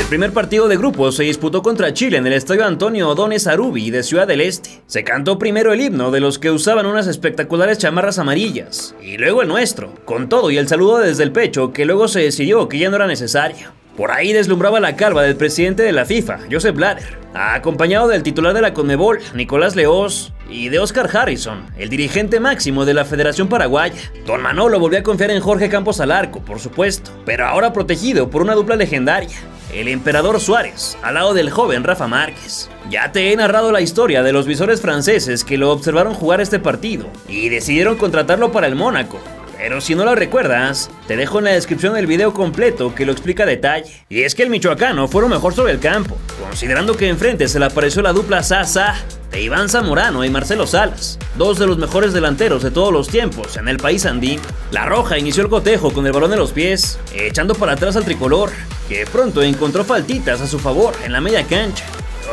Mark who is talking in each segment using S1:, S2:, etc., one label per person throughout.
S1: primer partido de grupo se disputó contra Chile en el estadio Antonio O'Dones Arubi de Ciudad del Este. Se cantó primero el himno de los que usaban unas espectaculares chamarras amarillas, y luego el nuestro, con todo y el saludo desde el pecho que luego se decidió que ya no era necesario. Por ahí deslumbraba la calva del presidente de la FIFA, Joseph Blatter, acompañado del titular de la Conmebol, Nicolás Leoz, y de Oscar Harrison, el dirigente máximo de la Federación Paraguaya. Don Manolo volvió a confiar en Jorge Campos al arco, por supuesto, pero ahora protegido por una dupla legendaria, el Emperador Suárez, al lado del joven Rafa Márquez. Ya te he narrado la historia de los visores franceses que lo observaron jugar este partido y decidieron contratarlo para el Mónaco. Pero si no lo recuerdas, te dejo en la descripción el video completo que lo explica a detalle. Y es que el michoacano fue lo mejor sobre el campo, considerando que enfrente se le apareció la dupla Sa de Iván Zamorano y Marcelo Salas, dos de los mejores delanteros de todos los tiempos en el país andino. La Roja inició el cotejo con el balón en los pies, echando para atrás al tricolor, que pronto encontró faltitas a su favor en la media cancha.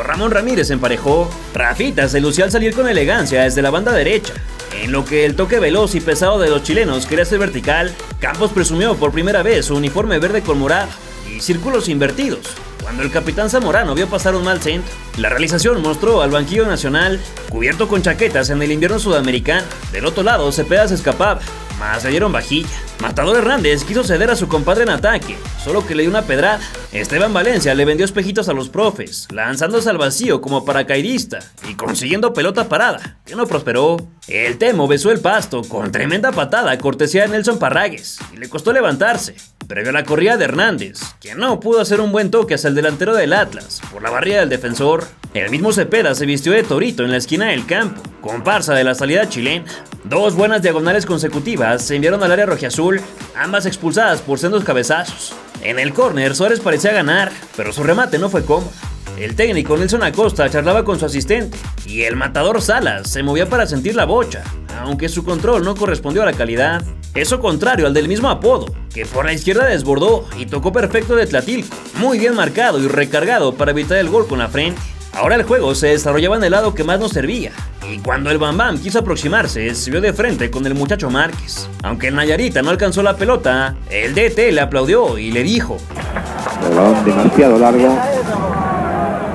S1: Ramón Ramírez emparejó. Rafita se lució al salir con elegancia desde la banda derecha. En lo que el toque veloz y pesado de los chilenos quería ser vertical, Campos presumió por primera vez su uniforme verde con morado y círculos invertidos, cuando el capitán Zamorano vio pasar un mal centro. La realización mostró al banquillo nacional cubierto con chaquetas en el invierno sudamericano. Del otro lado, Cepeda se escapaba, mas le dieron vajilla. Matador Hernández quiso ceder a su compadre en ataque, solo que le dio una pedrada. Esteban Valencia le vendió espejitos a los profes, lanzándose al vacío como paracaidista y consiguiendo pelota parada, que no prosperó. El Temo besó el pasto con tremenda patada cortesía de Nelson Parragues y le costó levantarse, previo a la corrida de Hernández, que no pudo hacer un buen toque hacia el delantero del Atlas por la barrida del defensor. El mismo Cepeda se vistió de torito en la esquina del campo, comparsa de la salida chilena. Dos buenas diagonales consecutivas se enviaron al área rojiazul, ambas expulsadas por sendos cabezazos. En el córner Suárez parecía ganar, pero su remate no fue cómodo. El técnico Nelson Acosta charlaba con su asistente y el matador Salas se movía para sentir la bocha, aunque su control no correspondió a la calidad. Eso contrario al del mismo Apodo, que por la izquierda desbordó y tocó perfecto de Tlatilco, muy bien marcado y recargado para evitar el gol con la frente. Ahora el juego se desarrollaba en el lado que más nos servía, y cuando el Bam Bam quiso aproximarse, se vio de frente con el muchacho Márquez. Aunque el Nayarita no alcanzó la pelota, el DT le aplaudió y le dijo:
S2: el balón demasiado largo.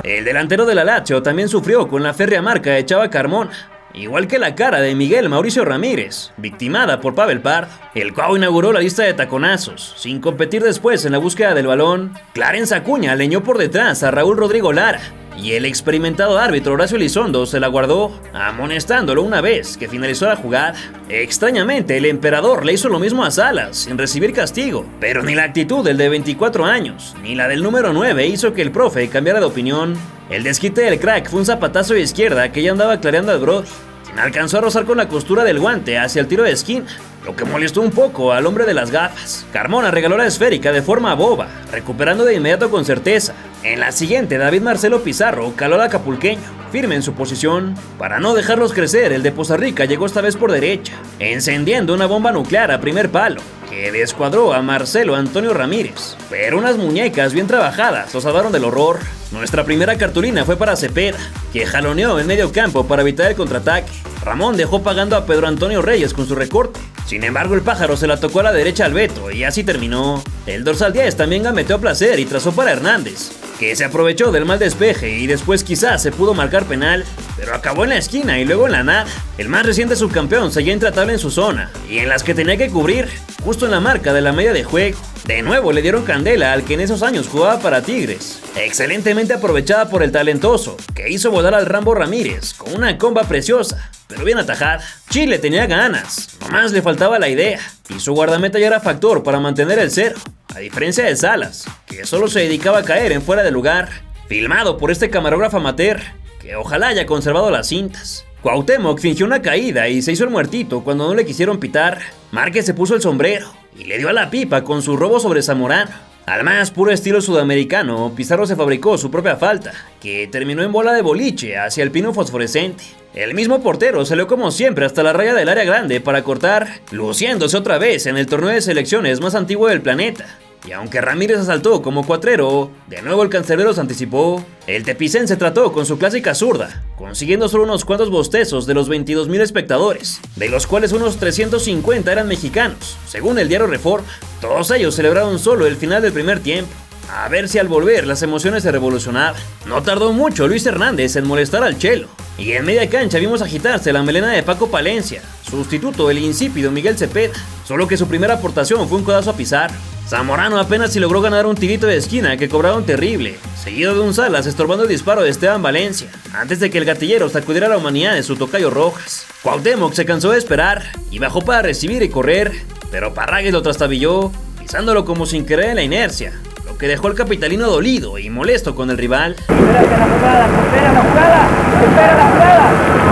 S1: El delantero de la Lazio también sufrió con la férrea marca de Chava Carmona, igual que la cara de Miguel Mauricio Ramírez, victimada por Pavel Pardo. El cual inauguró la lista de taconazos, sin competir después en la búsqueda del balón. Clarence Acuña leñó por detrás a Raúl Rodrigo Lara, y el experimentado árbitro Horacio Elizondo se la guardó, amonestándolo una vez que finalizó la jugada. Extrañamente, el Emperador le hizo lo mismo a Salas, sin recibir castigo, pero ni la actitud del de 24 años, ni la del número 9 hizo que el profe cambiara de opinión. El desquite del crack fue un zapatazo de izquierda que ya andaba clareando al Brody, quien alcanzó a rozar con la costura del guante hacia el tiro de esquina, lo que molestó un poco al hombre de las gafas. Carmona regaló la esférica de forma boba, recuperando de inmediato con certeza. En la siguiente, David Marcelo Pizarro caló al acapulqueño, firme en su posición. Para no dejarlos crecer, el de Poza Rica llegó esta vez por derecha, encendiendo una bomba nuclear a primer palo, que descuadró a Marcelo Antonio Ramírez. Pero unas muñecas bien trabajadas los salvaron del horror. Nuestra primera cartulina fue para Cepeda, que jaloneó en medio campo para evitar el contraataque. Ramón dejó pagando a Pedro Antonio Reyes con su recorte. Sin embargo, el pájaro se la tocó a la derecha al Beto y así terminó. El dorsal 10 también gambeteó a placer y trazó para Hernández, que se aprovechó del mal despeje y después quizás se pudo marcar penal, pero acabó en la esquina y luego en la nada. El más reciente subcampeón seguía intratable en su zona y en las que tenía que cubrir, justo en la marca de la media de juego. De nuevo le dieron candela al que en esos años jugaba para Tigres, excelentemente aprovechada por el talentoso, que hizo volar al Rambo Ramírez con una comba preciosa, pero bien atajada. Chile tenía ganas, nomás le faltaba la idea, y su guardameta ya era factor para mantener el cero, a diferencia de Salas, que solo se dedicaba a caer en fuera de lugar. Filmado por este camarógrafo amateur, que ojalá haya conservado las cintas. Cuauhtémoc fingió una caída y se hizo el muertito cuando no le quisieron pitar. Márquez se puso el sombrero y le dio a la pipa con su robo sobre Zamorano. Al más puro estilo sudamericano, Pizarro se fabricó su propia falta, que terminó en bola de boliche hacia el pino fosforescente. El mismo portero salió como siempre hasta la raya del área grande para cortar, luciéndose otra vez en el torneo de selecciones más antiguo del planeta. Y aunque Ramírez asaltó como cuatrero, de nuevo el cancerbero se anticipó. El tepicense trató con su clásica zurda, consiguiendo solo unos cuantos bostezos de los 22,000 espectadores, de los cuales unos 350 eran mexicanos, según el diario Reforma. Todos ellos celebraron solo el final del primer tiempo, a ver si al volver las emociones se revolucionaban. No tardó mucho Luis Hernández en molestar al Chelo, y en media cancha vimos agitarse la melena de Paco Palencia, sustituto del insípido Miguel Cepeda, solo que su primera aportación fue un codazo a Pizarro. Zamorano apenas si logró ganar un tirito de esquina que cobraron terrible, seguido de un Salas estorbando el disparo de Esteban Valencia, antes de que el gatillero sacudiera la humanidad de su tocayo Rojas. Cuauhtémoc se cansó de esperar y bajó para recibir y correr, pero Parráguez lo trastabilló, pisándolo como sin querer en la inercia, lo que dejó al capitalino dolido y molesto con el rival.
S3: ¡Espera la jugada!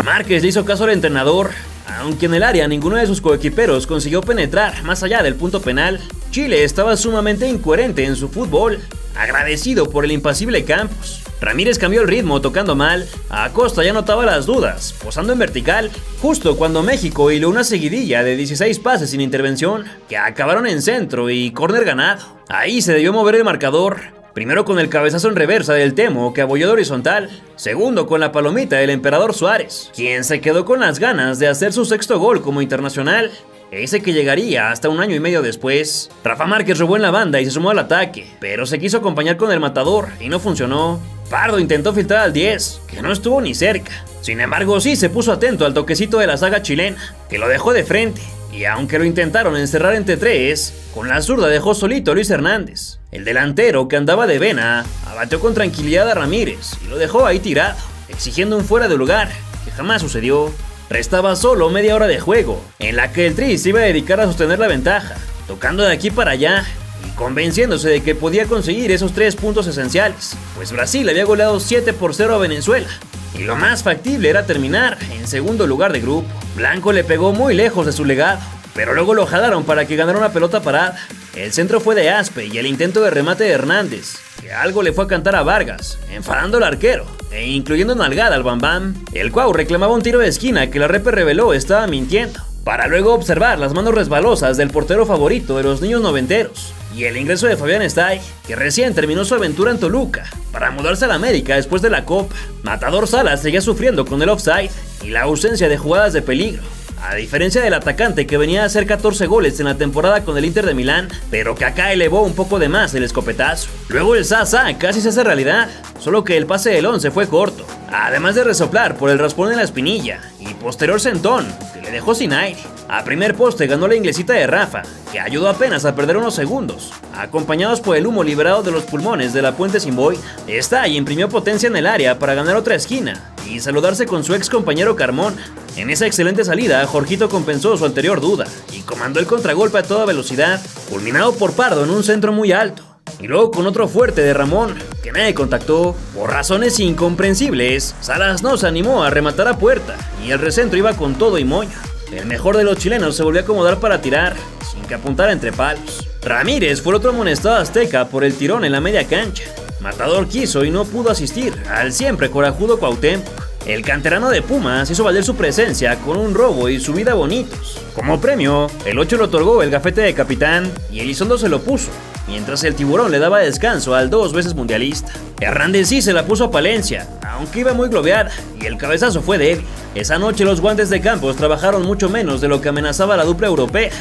S1: Márquez le hizo caso al entrenador, aunque en el área ninguno de sus coequiperos consiguió penetrar más allá del punto penal. Chile estaba sumamente incoherente en su fútbol, agradecido por el impasible Campos. Ramírez cambió el ritmo tocando mal, Acosta ya notaba las dudas, posando en vertical, justo cuando México hiló una seguidilla de 16 pases sin intervención, que acabaron en centro y córner ganado. Ahí se debió mover el marcador, primero con el cabezazo en reversa del Temo que abolló de horizontal, segundo con la palomita del Emperador Suárez, quien se quedó con las ganas de hacer su sexto gol como internacional, ese que llegaría hasta un año y medio después. Rafa Márquez robó en la banda y se sumó al ataque, pero se quiso acompañar con el matador y no funcionó. Pardo intentó filtrar al 10, que no estuvo ni cerca. Sin embargo, sí se puso atento al toquecito de la saga chilena, que lo dejó de frente, y aunque lo intentaron encerrar entre tres, con la zurda dejó solito a Luis Hernández. El delantero, que andaba de vena, abatió con tranquilidad a Ramírez y lo dejó ahí tirado, exigiendo un fuera de lugar, que jamás sucedió. Restaba solo media hora de juego, en la que el Tri se iba a dedicar a sostener la ventaja, tocando de aquí para allá y convenciéndose de que podía conseguir esos 3 puntos esenciales, pues Brasil había goleado 7-0 a Venezuela, y lo más factible era terminar en segundo lugar de grupo. Blanco le pegó muy lejos de su legado, pero luego lo jalaron para que ganara una pelota parada. El centro fue de Aspe y el intento de remate de Hernández, que algo le fue a cantar a Vargas, enfadando al arquero e incluyendo nalgada al Bambam. El Cuau reclamaba un tiro de esquina que la Repe reveló estaba mintiendo, para luego observar las manos resbalosas del portero favorito de los niños noventeros y el ingreso de Fabián Stay, que recién terminó su aventura en Toluca para mudarse a la América después de la Copa. Matador Salas seguía sufriendo con el offside y la ausencia de jugadas de peligro, a diferencia del atacante que venía a hacer 14 goles en la temporada con el Inter de Milán, pero que acá elevó un poco de más el escopetazo. Luego el Sasa casi se hace realidad, solo que el pase del 11 fue corto, además de resoplar por el raspón en la espinilla y posterior sentón que le dejó sin aire. A primer poste ganó la inglesita de Rafa, que ayudó apenas a perder unos segundos, acompañados por el humo liberado de los pulmones de la Puente sin boina. Stay imprimió potencia en el área para ganar otra esquina y saludarse con su ex compañero Carmona. En esa excelente salida, Jorgito compensó su anterior duda y comandó el contragolpe a toda velocidad, culminado por Pardo en un centro muy alto. Y luego con otro fuerte de Ramón, que nadie contactó. Por razones incomprensibles, Salas no se animó a rematar a puerta y el recentro iba con todo y moño. El mejor de los chilenos se volvió a acomodar para tirar, sin que apuntara entre palos. Ramírez fue el otro amonestado azteca por el tirón en la media cancha. Matador quiso y no pudo asistir al siempre corajudo Cuauhtémoc. El canterano de Pumas hizo valer su presencia con un robo y subida bonitos. Como premio, el 8 le otorgó el gafete de capitán y Elizondo se lo puso, mientras el Tiburón le daba descanso al 2 veces mundialista. Hernández sí se la puso a Palencia, aunque iba muy globeada y el cabezazo fue débil. Esa noche los guantes de Campos trabajaron mucho menos de lo que amenazaba la dupla europea,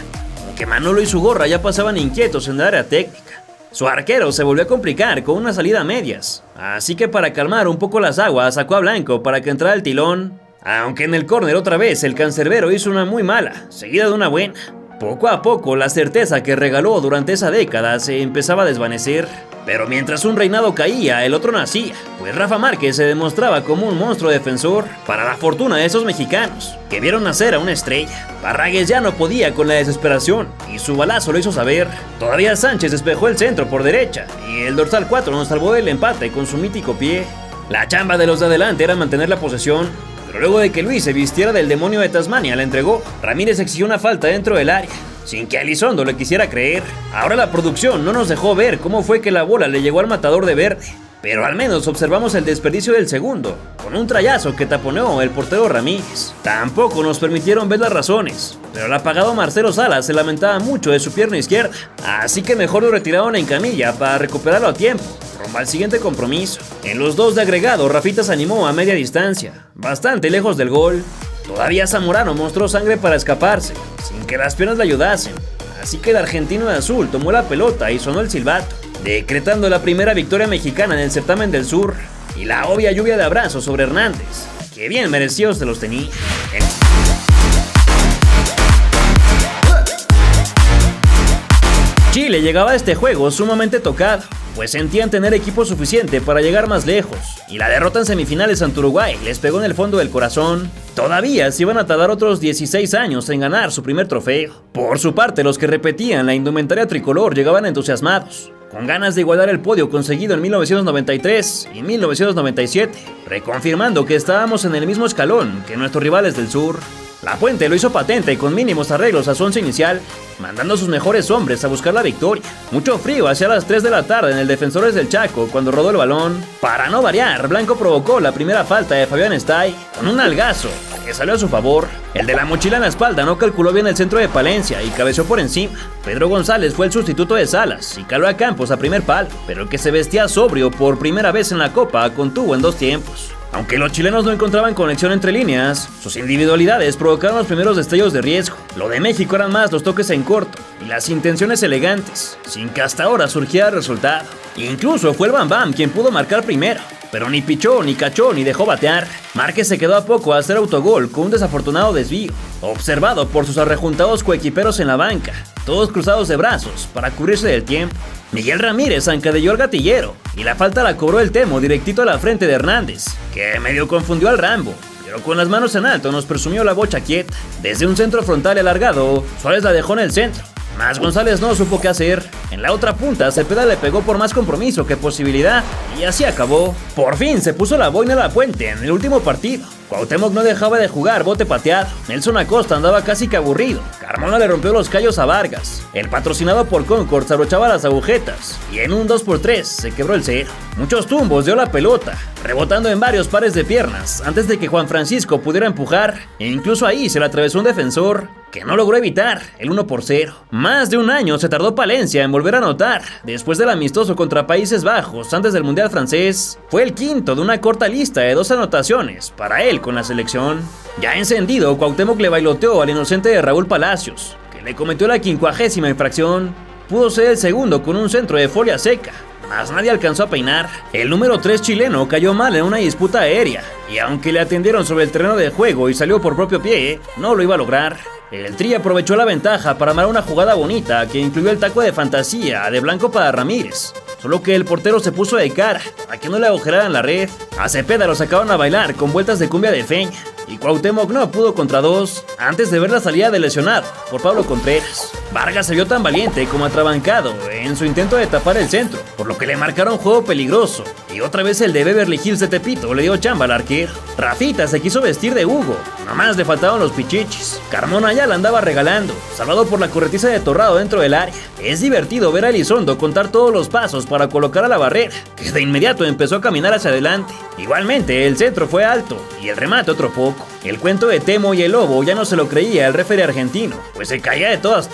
S1: aunque Manolo y su gorra ya pasaban inquietos en el área técnica. Su arquero se volvió a complicar con una salida a medias, así que para calmar un poco las aguas sacó a Blanco para que entrara el Tilón, aunque en el córner otra vez el cancerbero hizo una muy mala, seguida de una buena. Poco a poco la certeza que regaló durante esa década se empezaba a desvanecer, pero mientras un reinado caía, el otro nacía, pues Rafa Márquez se demostraba como un monstruo defensor para la fortuna de esos mexicanos, que vieron nacer a una estrella. Parráguez ya no podía con la desesperación, y su balazo lo hizo saber. Todavía Sánchez despejó el centro por derecha, y el dorsal 4 nos salvó del empate con su mítico pie. La chamba de los de adelante era mantener la posesión, pero luego de que Luis se vistiera del demonio de Tasmania la entregó. Ramírez exigió una falta dentro del área, sin que Elizondo le quisiera creer. Ahora la producción no nos dejó ver cómo fue que la bola le llegó al matador de verde, pero al menos observamos el desperdicio del segundo, con un trayazo que taponeó el portero Ramírez. Tampoco nos permitieron ver las razones, pero el apagado Marcelo Salas se lamentaba mucho de su pierna izquierda, así que mejor lo retiraron en camilla para recuperarlo a tiempo, rumbo al siguiente compromiso. En los 2 de agregado, Rafita se animó a media distancia, bastante lejos del gol. Todavía Zamorano mostró sangre para escaparse, sin que las piernas le ayudasen, así que el argentino de azul tomó la pelota y sonó el silbato. decretando la primera victoria mexicana en el certamen del sur y la obvia lluvia de abrazos sobre Hernández, que bien merecidos se los tenía. Chile llegaba a este juego sumamente tocado, pues sentían tener equipo suficiente para llegar más lejos, y la derrota en semifinales ante Uruguay les pegó en el fondo del corazón. Todavía se iban a tardar otros 16 años en ganar su primer trofeo. Por su parte, los que repetían la indumentaria tricolor llegaban entusiasmados, con ganas de igualar el podio conseguido en 1993 y 1997, reconfirmando que estábamos en el mismo escalón que nuestros rivales del sur. La Puente lo hizo patente con mínimos arreglos a su once inicial, mandando a sus mejores hombres a buscar la victoria. Mucho frío hacia las 3 de la tarde en el Defensores del Chaco cuando rodó el balón. Para no variar, Blanco provocó la primera falta de Fabián Stay con un algazo que salió a su favor. El de la mochila en la espalda no calculó bien el centro de Palencia y cabeció por encima. Pedro González fue el sustituto de Salas y caló a Campos a primer palo, pero el que se vestía sobrio por primera vez en la Copa contuvo en 2 tiempos. Aunque los chilenos no encontraban conexión entre líneas, sus individualidades provocaron los primeros destellos de riesgo. Lo de México eran más los toques en corto y las intenciones elegantes, sin que hasta ahora surgiera el resultado. Incluso fue el Bam Bam quien pudo marcar primero, pero ni pichó, ni cachó, ni dejó batear. Márquez se quedó a poco a hacer autogol con un desafortunado desvío, observado por sus arrejuntados coequiperos en la banca, todos cruzados de brazos para cubrirse del tiempo. Miguel Ramírez zancadilló al gatillero y la falta la cobró el Temo directito a la frente de Hernández, que medio confundió al Rambo, pero con las manos en alto nos presumió la bocha quieta. Desde un centro frontal y alargado, Suárez la dejó en el centro, mas González no supo qué hacer. En la otra punta, Cepeda le pegó por más compromiso que posibilidad y así acabó. Por fin se puso la boina a la Puente en el último partido. Cuauhtémoc no dejaba de jugar bote pateado. Nelson Acosta andaba casi que aburrido. Carmona le rompió los callos a Vargas. El patrocinado por Concord se abrochaba las agujetas y en un 2x3 se quebró el cero. Muchos tumbos dio la pelota, rebotando en varios pares de piernas antes de que Juan Francisco pudiera empujar, e incluso ahí se le atravesó un defensor que no logró evitar el 1-0. Más de un año se tardó Palencia en volver a anotar. Después del amistoso contra Países Bajos antes del Mundial francés, fue el quinto de una corta lista de 2 anotaciones para él con la selección. Ya encendido, Cuauhtémoc le bailoteó al inocente de Raúl Palacios, que le cometió la 50ª infracción. Pudo ser el segundo con un centro de folia seca, mas nadie alcanzó a peinar. El número 3 chileno cayó mal en una disputa aérea, y aunque le atendieron sobre el terreno de juego y salió por propio pie, no lo iba a lograr. El Tri aprovechó la ventaja para armar una jugada bonita que incluyó el taco de fantasía de Blanco para Ramírez, solo que el portero se puso de cara a que no le agujeraran la red. A Cepeda lo sacaron a bailar con vueltas de cumbia de feña, y Cuauhtémoc no pudo contra 2 antes de ver la salida del lesionado por Pablo Contreras. Vargas se vio tan valiente como atrabancado en su intento de tapar el centro, por lo que le marcaron juego peligroso, y otra vez el de Beverly Hills de Tepito le dio chamba al arquero. Rafita se quiso vestir de Hugo, nomás le faltaban los pichichis. Carmona ya la andaba regalando, salvado por la corretiza de Torrado dentro del área. Es divertido ver a Elizondo contar todos los pasos para colocar a la barrera, que de inmediato empezó a caminar hacia adelante. Igualmente, el centro fue alto y el remate otro poco. El cuento de Temo y el Lobo ya no se lo creía el referee argentino, pues se caía de todas.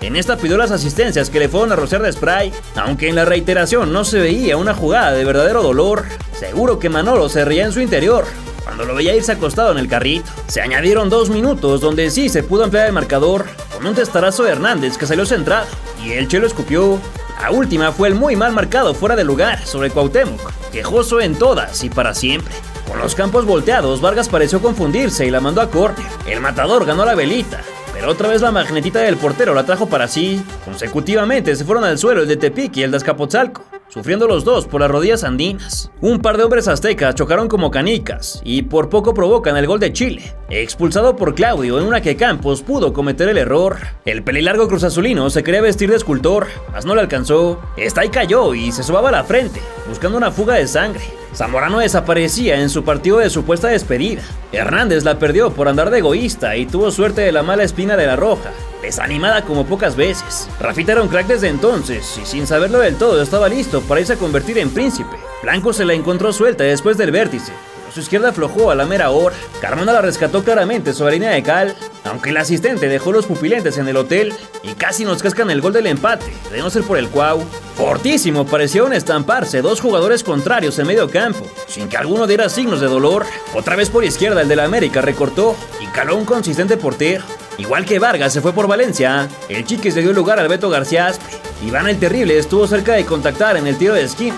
S1: En esta pidió las asistencias que le fueron a rociar de spray, aunque en la reiteración no se veía una jugada de verdadero dolor. Seguro que Manolo se reía en su interior cuando lo veía irse acostado en el carrito. Se añadieron 2 minutos donde sí se pudo ampliar el marcador con un testarazo de Hernández que salió centrado y el Chelo escupió. La última fue el muy mal marcado fuera de lugar sobre Cuauhtémoc, quejoso en todas y para siempre. Con los campos volteados, Vargas pareció confundirse y la mandó a córner. El matador ganó la velita, pero otra vez la magnetita del portero la trajo para sí. Consecutivamente se fueron al suelo el de Tepic y el de Azcapotzalco, sufriendo los dos por las rodillas andinas. Un par de hombres aztecas chocaron como canicas y por poco provocan el gol de Chile, expulsado por Claudio en una que Campos pudo cometer el error. El pelilargo cruzazulino se quería vestir de escultor, mas no le alcanzó. Stay cayó y se sobaba la frente, buscando una fuga de sangre. Zamorano desaparecía en su partido de supuesta despedida. Hernández la perdió por andar de egoísta y tuvo suerte de la mala espina de la Roja, desanimada como pocas veces. Rafita era un crack desde entonces y sin saberlo del todo estaba listo para irse a convertir en príncipe. Blanco se la encontró suelta después del vértice, pero su izquierda aflojó a la mera hora. Carmona la rescató claramente sobre la línea de cal, aunque el asistente dejó los pupilentes en el hotel y casi nos cascan el gol del empate, de no ser por el Cuau. Fortísimo parecieron estamparse 2 jugadores contrarios en medio campo, sin que alguno diera signos de dolor. Otra vez por izquierda el de la América recortó y caló un consistente portero. Igual que Vargas se fue por Valencia, el Chiquis le dio lugar al Beto García Aspe. Iván el Terrible estuvo cerca de contactar en el tiro de esquina.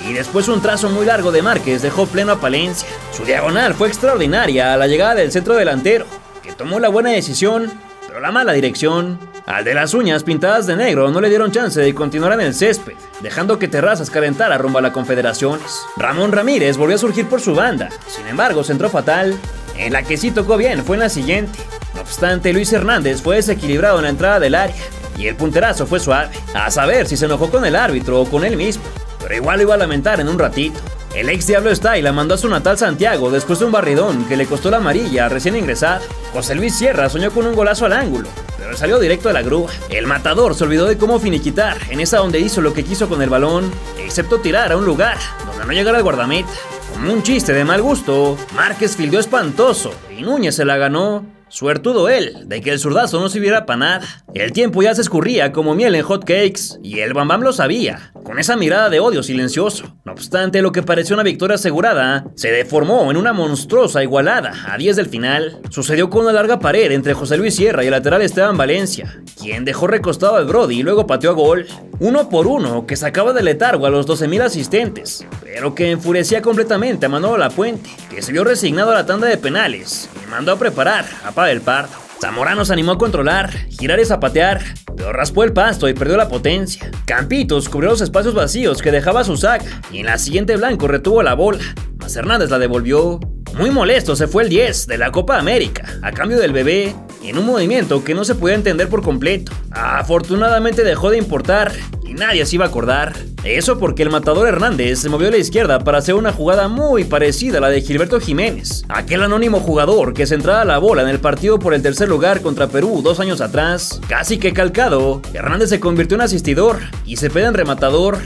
S1: Y después un trazo muy largo de Márquez dejó pleno a Palencia. Su diagonal fue extraordinaria a la llegada del centro delantero, que tomó la buena decisión, pero la mala dirección. Al de las uñas pintadas de negro no le dieron chance de continuar en el césped, dejando que Terrazas calentara rumbo a la Confederaciones. Ramón Ramírez volvió a surgir por su banda, sin embargo se entró fatal. En la que sí tocó bien fue en la siguiente. No obstante, Luis Hernández fue desequilibrado en la entrada del área, y el punterazo fue suave, a saber si se enojó con el árbitro o con él mismo, pero igual lo iba a lamentar en un ratito. El ex Diablo Style mandó a su natal Santiago después de un barridón que le costó la amarilla recién ingresado. José Luis Sierra soñó con un golazo al ángulo, pero salió directo de la grúa. El matador se olvidó de cómo finiquitar en esa donde hizo lo que quiso con el balón, excepto tirar a un lugar donde no llegara el guardameta. Como un chiste de mal gusto, Márquez fildeó espantoso y Núñez se la ganó. Suertudo él, de que el zurdazo no sirviera para nada. El tiempo ya se escurría como miel en hot cakes, y el Bambam lo sabía, con esa mirada de odio silencioso. No obstante, lo que pareció una victoria asegurada, se deformó en una monstruosa igualada a 10 del final. Sucedió con una larga pared entre José Luis Sierra y el lateral Esteban Valencia, quien dejó recostado al Brody y luego pateó a gol. 1-1 que sacaba de letargo a los 12,000 asistentes, pero que enfurecía completamente a Manolo Lapuente, que se vio resignado a la tanda de penales y mandó a preparar a Pavel Pardo. Zamorano se animó a controlar, girar y zapatear, pero raspó el pasto y perdió la potencia. Campitos cubrió los espacios vacíos que dejaba su saga, y en la siguiente Blanco retuvo la bola, mas Hernández la devolvió. Muy molesto se fue el 10 de la Copa América, a cambio del Bebé, en un movimiento que no se podía entender por completo. Afortunadamente dejó de importar, y nadie se iba a acordar. Eso porque el matador Hernández se movió a la izquierda para hacer una jugada muy parecida a la de Gilberto Jiménez, aquel anónimo jugador que centraba la bola en el partido por el tercer lugar contra Perú 2 años atrás. Casi que calcado, Hernández se convirtió en asistidor y Cepeda en rematador.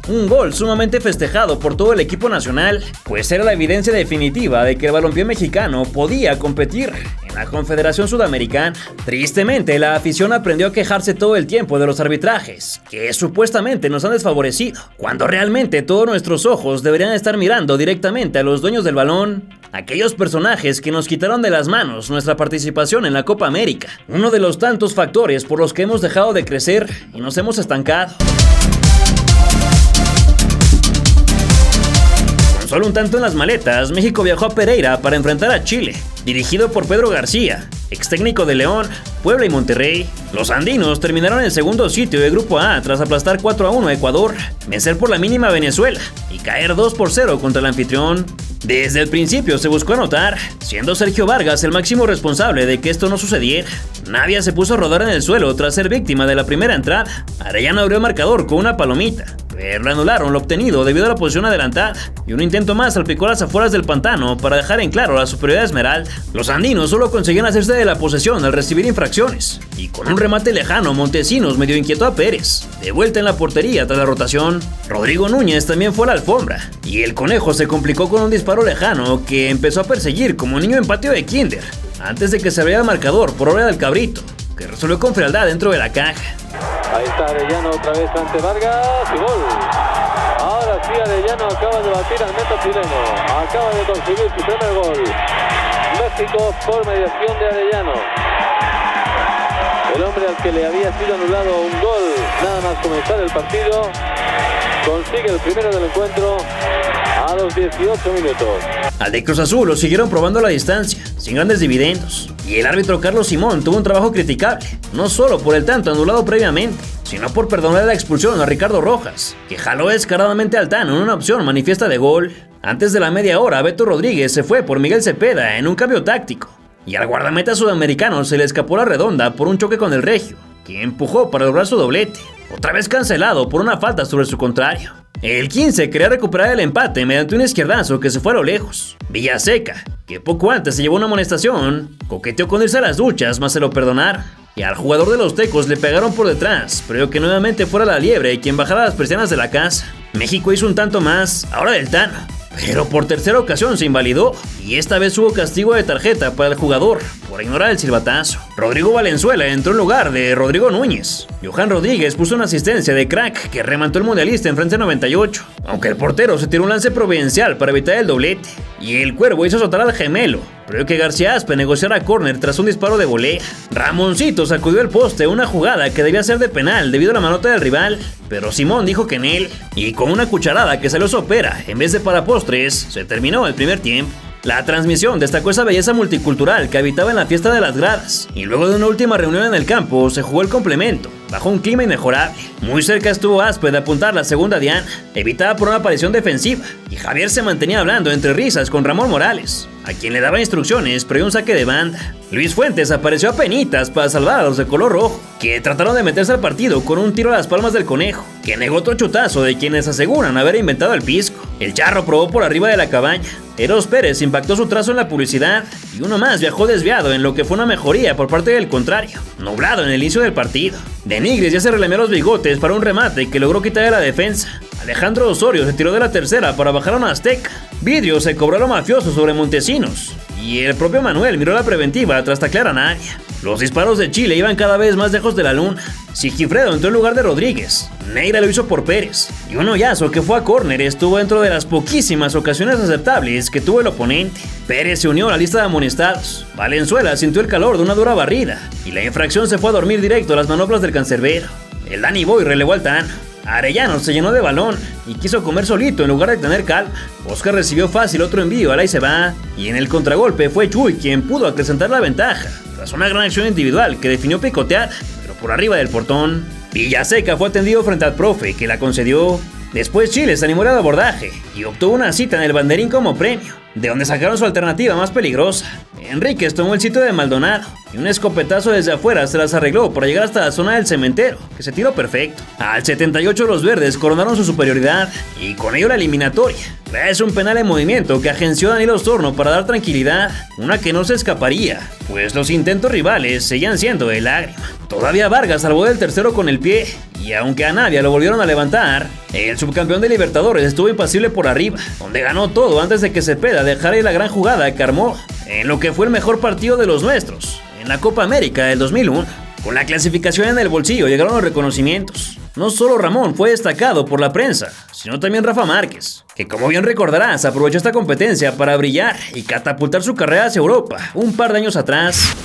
S1: Un gol sumamente festejado por todo el equipo nacional, pues era la evidencia definitiva de que el balompié mexicano podía competir en la Confederación Sudamericana. Tristemente, la afición aprendió a quejarse todo el tiempo de los arbitrajes, que supuestamente nos han desfavorecido, cuando realmente todos nuestros ojos deberían estar mirando directamente a los dueños del balón, aquellos personajes que nos quitaron de las manos nuestra participación en la Copa América, uno de los tantos factores por los que hemos dejado de crecer y nos hemos estancado. Solo un tanto en las maletas, México viajó a Pereira para enfrentar a Chile, dirigido por Pedro García, ex técnico de León, Puebla y Monterrey. Los andinos terminaron en el segundo sitio de Grupo A tras aplastar 4-1 a Ecuador, vencer por la mínima a Venezuela y caer 2-0 contra el anfitrión. Desde el principio se buscó anotar, siendo Sergio Vargas el máximo responsable de que esto no sucediera. Navia se puso a rodar en el suelo tras ser víctima de la primera entrada. Arellano abrió el marcador con una palomita, pero le anularon lo obtenido debido a la posición adelantada, y un intento más salpicó las afueras del pantano para dejar en claro la superioridad Esmeralda. Los andinos solo conseguían hacerse de la posesión al recibir infracciones, y con un remate lejano Montesinos medio inquietó a Pérez, de vuelta en la portería tras la rotación. Rodrigo Núñez también fue a la alfombra, y el Conejo se complicó con un disparo lejano que empezó a perseguir como niño en patio de kinder, antes de que se abriera el marcador por obra del Cabrito, que resolvió con frialdad dentro de la caja.
S4: Ahí está Arellano otra vez ante Vargas y gol. Ahora sí Arellano acaba de batir al meta chileno, acaba de conseguir su primer gol. México por mediación de Arellano. El hombre al que le había sido anulado un gol nada más comenzar el partido, consigue el primero del encuentro a los 18 minutos.
S1: Al de Cruz Azul lo siguieron probando a la distancia, sin grandes dividendos, y el árbitro Carlos Simón tuvo un trabajo criticable, no solo por el tanto anulado previamente, sino por perdonar la expulsión a Ricardo Rojas, que jaló descaradamente al Tano en una opción manifiesta de gol. Antes de la media hora, Beto Rodríguez se fue por Miguel Cepeda en un cambio táctico, y al guardameta sudamericano se le escapó la redonda por un choque con el Regio, que empujó para lograr su doblete, otra vez cancelado por una falta sobre su contrario. El 15 quería recuperar el empate mediante un izquierdazo que se fue a lo lejos. Villaseca, que poco antes se llevó una amonestación, coqueteó con irse a las duchas, mas se lo perdonaron. Y al jugador de los Tecos le pegaron por detrás, pero que nuevamente fuera la liebre quien bajara las persianas de la casa. México hizo un tanto más, ahora del Tano, pero por tercera ocasión se invalidó, y esta vez hubo castigo de tarjeta para el jugador por ignorar el silbatazo. Rodrigo Valenzuela entró en lugar de Rodrigo Núñez. Johan Rodríguez puso una asistencia de crack que remató el mundialista en Francia 98, aunque el portero se tiró un lance providencial para evitar el doblete. Y el Cuervo hizo soltar al gemelo, pero que García Aspe negociara córner tras un disparo de volea. Ramoncito sacudió el poste una jugada que debía ser de penal debido a la manota del rival, pero Simón dijo que en él, y con una cucharada que salió sopera en vez de para postres, se terminó el primer tiempo. La transmisión destacó esa belleza multicultural que habitaba en la fiesta de las gradas, y luego de una última reunión en el campo se jugó el complemento, bajo un clima inmejorable. Muy cerca estuvo Aspe de apuntar la segunda diana, evitada por una aparición defensiva, y Javier se mantenía hablando entre risas con Ramón Morales, a quien le daba instrucciones previo un saque de banda. Luis Fuentes apareció a penitas para salvar a los de color rojo, que trataron de meterse al partido con un tiro a las palmas del Conejo, que negó otro chutazo de quienes aseguran haber inventado el pisco. El Charro probó por arriba de la cabaña. Eros Pérez impactó su trazo en la publicidad, y uno más viajó desviado en lo que fue una mejoría por parte del contrario, nublado en el inicio del partido. De Nigris ya se relamió los bigotes para un remate que logró quitar de la defensa. Alejandro Osorio se tiró de la tercera para bajar a una Azteca. Vidrio se cobró lo mafioso sobre Montesinos, y el propio Manuel miró la preventiva tras taclear a Navia. Los disparos de Chile iban cada vez más lejos de la luna. Sigifredo entró en lugar de Rodríguez, Neira lo hizo por Pérez, y un hoyazo que fue a córner estuvo dentro de las poquísimas ocasiones aceptables que tuvo el oponente. Pérez se unió a la lista de amonestados. Valenzuela sintió el calor de una dura barrida, y la infracción se fue a dormir directo a las manoplas del cancerbero. El Danny Boy relevó al Tano. Arellano se llenó de balón y quiso comer solito en lugar de tener calma. Oscar recibió fácil otro envío al ahí se va, y en el contragolpe fue Chuy quien pudo acrecentar la ventaja tras una gran acción individual que definió picoteada, pero por arriba del portón. Villaseca fue atendido frente al profe, que la concedió. Después Chile se animó al abordaje y obtuvo una cita en el banderín como premio, de donde sacaron su alternativa más peligrosa. Enríquez tomó el sitio de Maldonado y un escopetazo desde afuera se las arregló para llegar hasta la zona del cementero, que se tiró perfecto. Al 78 los verdes coronaron su superioridad y con ello la eliminatoria. Es un penal en movimiento que agenció Danilo Osorno para dar tranquilidad, una que no se escaparía, pues los intentos rivales seguían siendo de lágrima. Todavía Vargas salvó del tercero con el pie, y aunque a Navia lo volvieron a levantar, el subcampeón de Libertadores estuvo impasible por arriba, donde ganó todo antes de que Cepeda dejara ir la gran jugada que armó en lo que fue el mejor partido de los nuestros en la Copa América del 2001. Con la clasificación en el bolsillo llegaron los reconocimientos. No solo Ramón fue destacado por la prensa, sino también Rafa Márquez, que como bien recordarás aprovechó esta competencia para brillar y catapultar su carrera hacia Europa un par de años atrás.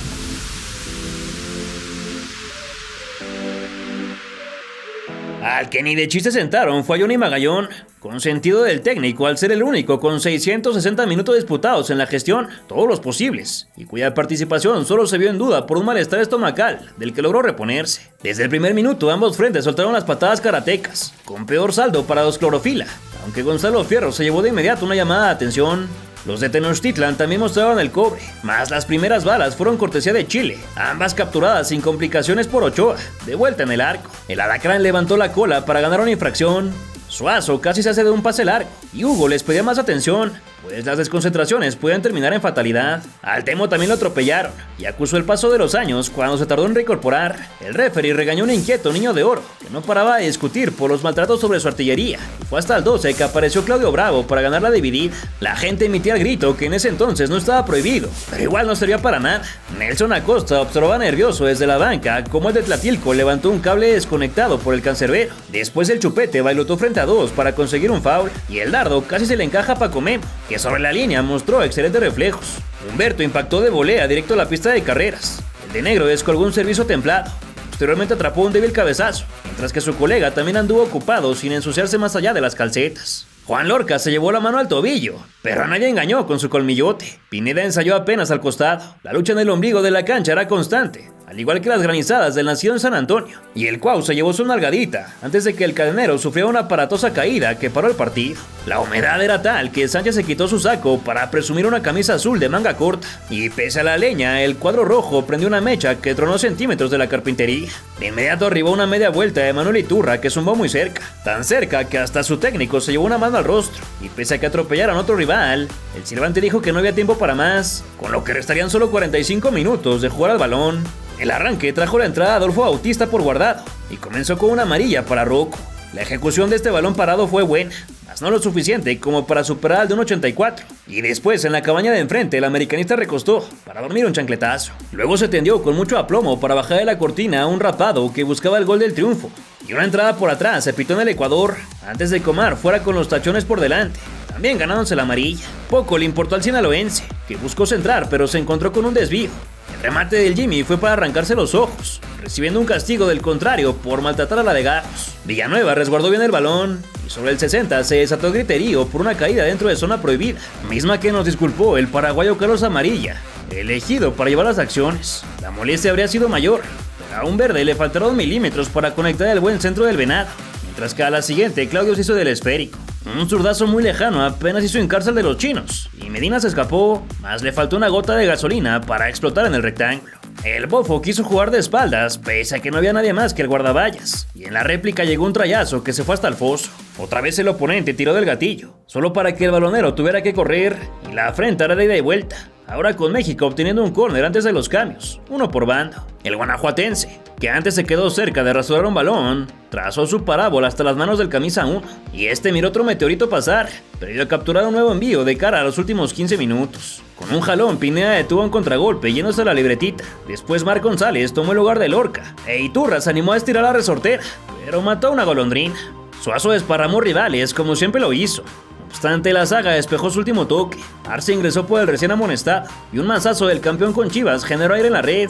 S1: Al que ni de chiste sentaron fue a Johnny Magallón, con sentido del técnico al ser el único con 660 minutos disputados en la gestión, todos los posibles, y cuya participación solo se vio en duda por un malestar estomacal, del que logró reponerse. Desde el primer minuto ambos frentes soltaron las patadas karatecas, con peor saldo para los Clorofila, aunque Gonzalo Fierro se llevó de inmediato una llamada de atención. Los de Tenochtitlan también mostraron el cobre, mas las primeras balas fueron cortesía de Chile, ambas capturadas sin complicaciones por Ochoa, de vuelta en el arco. El Alacrán levantó la cola para ganar una infracción. Suazo casi se hace de un pase largo, y Hugo les pedía más atención, pues las desconcentraciones pueden terminar en fatalidad. Al Temo también lo atropellaron, y acusó el paso de los años cuando se tardó en reincorporar. El referee regañó a un inquieto niño de oro, que no paraba de discutir por los maltratos sobre su artillería, y fue hasta el 12 que apareció Claudio Bravo para ganar la dividida. La gente emitía el grito que en ese entonces no estaba prohibido, pero igual no servía para nada. Nelson Acosta observaba nervioso desde la banca como el de Tlatilco levantó un cable desconectado por el cancerbero. Después el Chupete bailotó frente a dos para conseguir un foul, y el dardo casi se le encaja a Paco Memo, que sobre la línea mostró excelentes reflejos. Humberto impactó de volea directo a la pista de carreras. El de negro descolgó un servicio templado. Posteriormente atrapó un débil cabezazo, mientras que su colega también anduvo ocupado sin ensuciarse más allá de las calcetas. Juan Lorca se llevó la mano al tobillo, pero a nadie engañó con su colmillote. Pineda ensayó apenas al costado. La lucha en el ombligo de la cancha era constante, al igual que las granizadas del nacido en San Antonio. Y el Cuau se llevó su nalgadita antes de que el cadenero sufriera una aparatosa caída que paró el partido. La humedad era tal que Sánchez se quitó su saco para presumir una camisa azul de manga corta. Y pese a la leña, el cuadro rojo prendió una mecha que tronó centímetros de la carpintería. De inmediato arribó una media vuelta de Manuel Iturra que zumbó muy cerca. Tan cerca que hasta su técnico se llevó una mano al rostro. Y pese a que atropellaron a otro rival, el silbante dijo que no había tiempo para más, con lo que restarían solo 45 minutos de jugar al balón. El arranque trajo la entrada a Adolfo Bautista por Guardado y comenzó con una amarilla para Rocco. La ejecución de este balón parado fue buena, mas no lo suficiente como para superar al de un 84. Y después, en la cabaña de enfrente, el americanista recostó para dormir un chancletazo. Luego se tendió con mucho aplomo para bajar de la cortina a un rapado que buscaba el gol del triunfo. Y una entrada por atrás se pitó en el Ecuador antes de Comar fuera con los tachones por delante, también ganándose la amarilla. Poco le importó al sinaloense, que buscó centrar pero se encontró con un desvío. El remate del Jimmy fue para arrancarse los ojos, recibiendo un castigo del contrario por maltratar a la de Garros. Villanueva resguardó bien el balón y sobre el 60 se desató el griterío por una caída dentro de zona prohibida, misma que nos disculpó el paraguayo Carlos Amarilla, elegido para llevar las acciones. La molestia habría sido mayor, pero a un verde le faltaron milímetros para conectar el buen centro del Venado, mientras que a la siguiente Claudio se hizo del esférico. Un zurdazo muy lejano apenas hizo encárcel de los chinos, y Medina se escapó, mas le faltó una gota de gasolina para explotar en el rectángulo. El bofo quiso jugar de espaldas, pese a que no había nadie más que el guardaballas, y en la réplica llegó un trayazo que se fue hasta el foso. Otra vez el oponente tiró del gatillo, solo para que el balonero tuviera que correr y la afrentara de ida y vuelta. Ahora con México obteniendo un córner antes de los cambios, uno por bando. El guanajuatense, que antes se quedó cerca de rasurar un balón, trazó su parábola hasta las manos del camisa 1, y este miró otro meteorito pasar, pero iba a capturar un nuevo envío de cara a los últimos 15 minutos. Con un jalón, Pineda detuvo un contragolpe yéndose a la libretita. Después Marc González tomó el lugar de Lorca, e Iturra se animó a estirar la resortera, pero mató a una golondrina. Suazo desparramó rivales como siempre lo hizo. No obstante, la saga despejó su último toque. Arce ingresó por el recién amonestado, y un mazazo del campeón con Chivas generó aire en la red.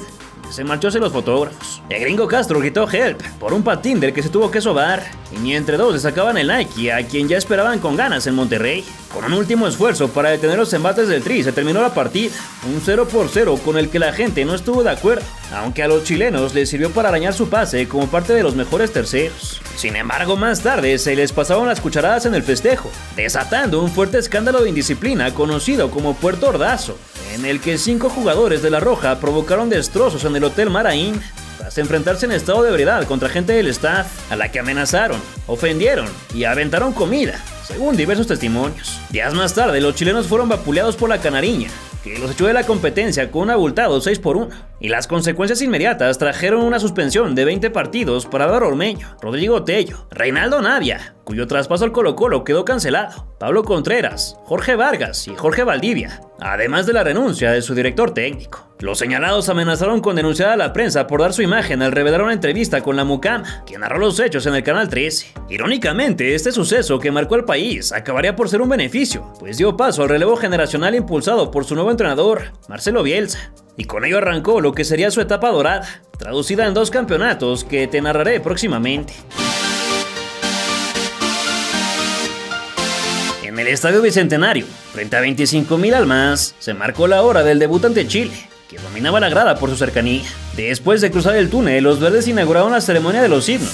S1: Se marchó hacia los fotógrafos. El gringo Castro gritó help por un patín del que se tuvo que sobar, y ni entre dos le sacaban el Nike a quien ya esperaban con ganas en Monterrey. Con un último esfuerzo para detener los embates del Tri se terminó la partida, un 0-0 con el que la gente no estuvo de acuerdo, aunque a los chilenos les sirvió para arañar su pase como parte de los mejores terceros. Sin embargo, más tarde se les pasaron las cucharadas en el festejo, desatando un fuerte escándalo de indisciplina conocido como Puerto Ordazo, en el que 5 jugadores de la Roja provocaron destrozos en el Hotel Maraín tras enfrentarse en estado de ebriedad contra gente del staff, a la que amenazaron, ofendieron y aventaron comida, según diversos testimonios. Días más tarde, los chilenos fueron vapuleados por la Canariña, que los echó de la competencia con un abultado 6-1, y las consecuencias inmediatas trajeron una suspensión de 20 partidos para Álvaro Ormeño, Rodrigo Tello, Reinaldo Navia, cuyo traspaso al Colo-Colo quedó cancelado, Pablo Contreras, Jorge Vargas y Jorge Valdivia, además de la renuncia de su director técnico. Los señalados amenazaron con denunciar a la prensa por dar su imagen al revelar una entrevista con la Mucama, quien narró los hechos en el Canal 13. Irónicamente, este suceso que marcó al país acabaría por ser un beneficio, pues dio paso al relevo generacional impulsado por su nuevo entrenador, Marcelo Bielsa. Y con ello arrancó lo que sería su etapa dorada, traducida en 2 campeonatos que te narraré próximamente. En el Estadio Bicentenario, frente a 25,000 almas, se marcó la hora del debut ante Chile, que dominaba la grada por su cercanía. Después de cruzar el túnel, los verdes inauguraron la ceremonia de los himnos,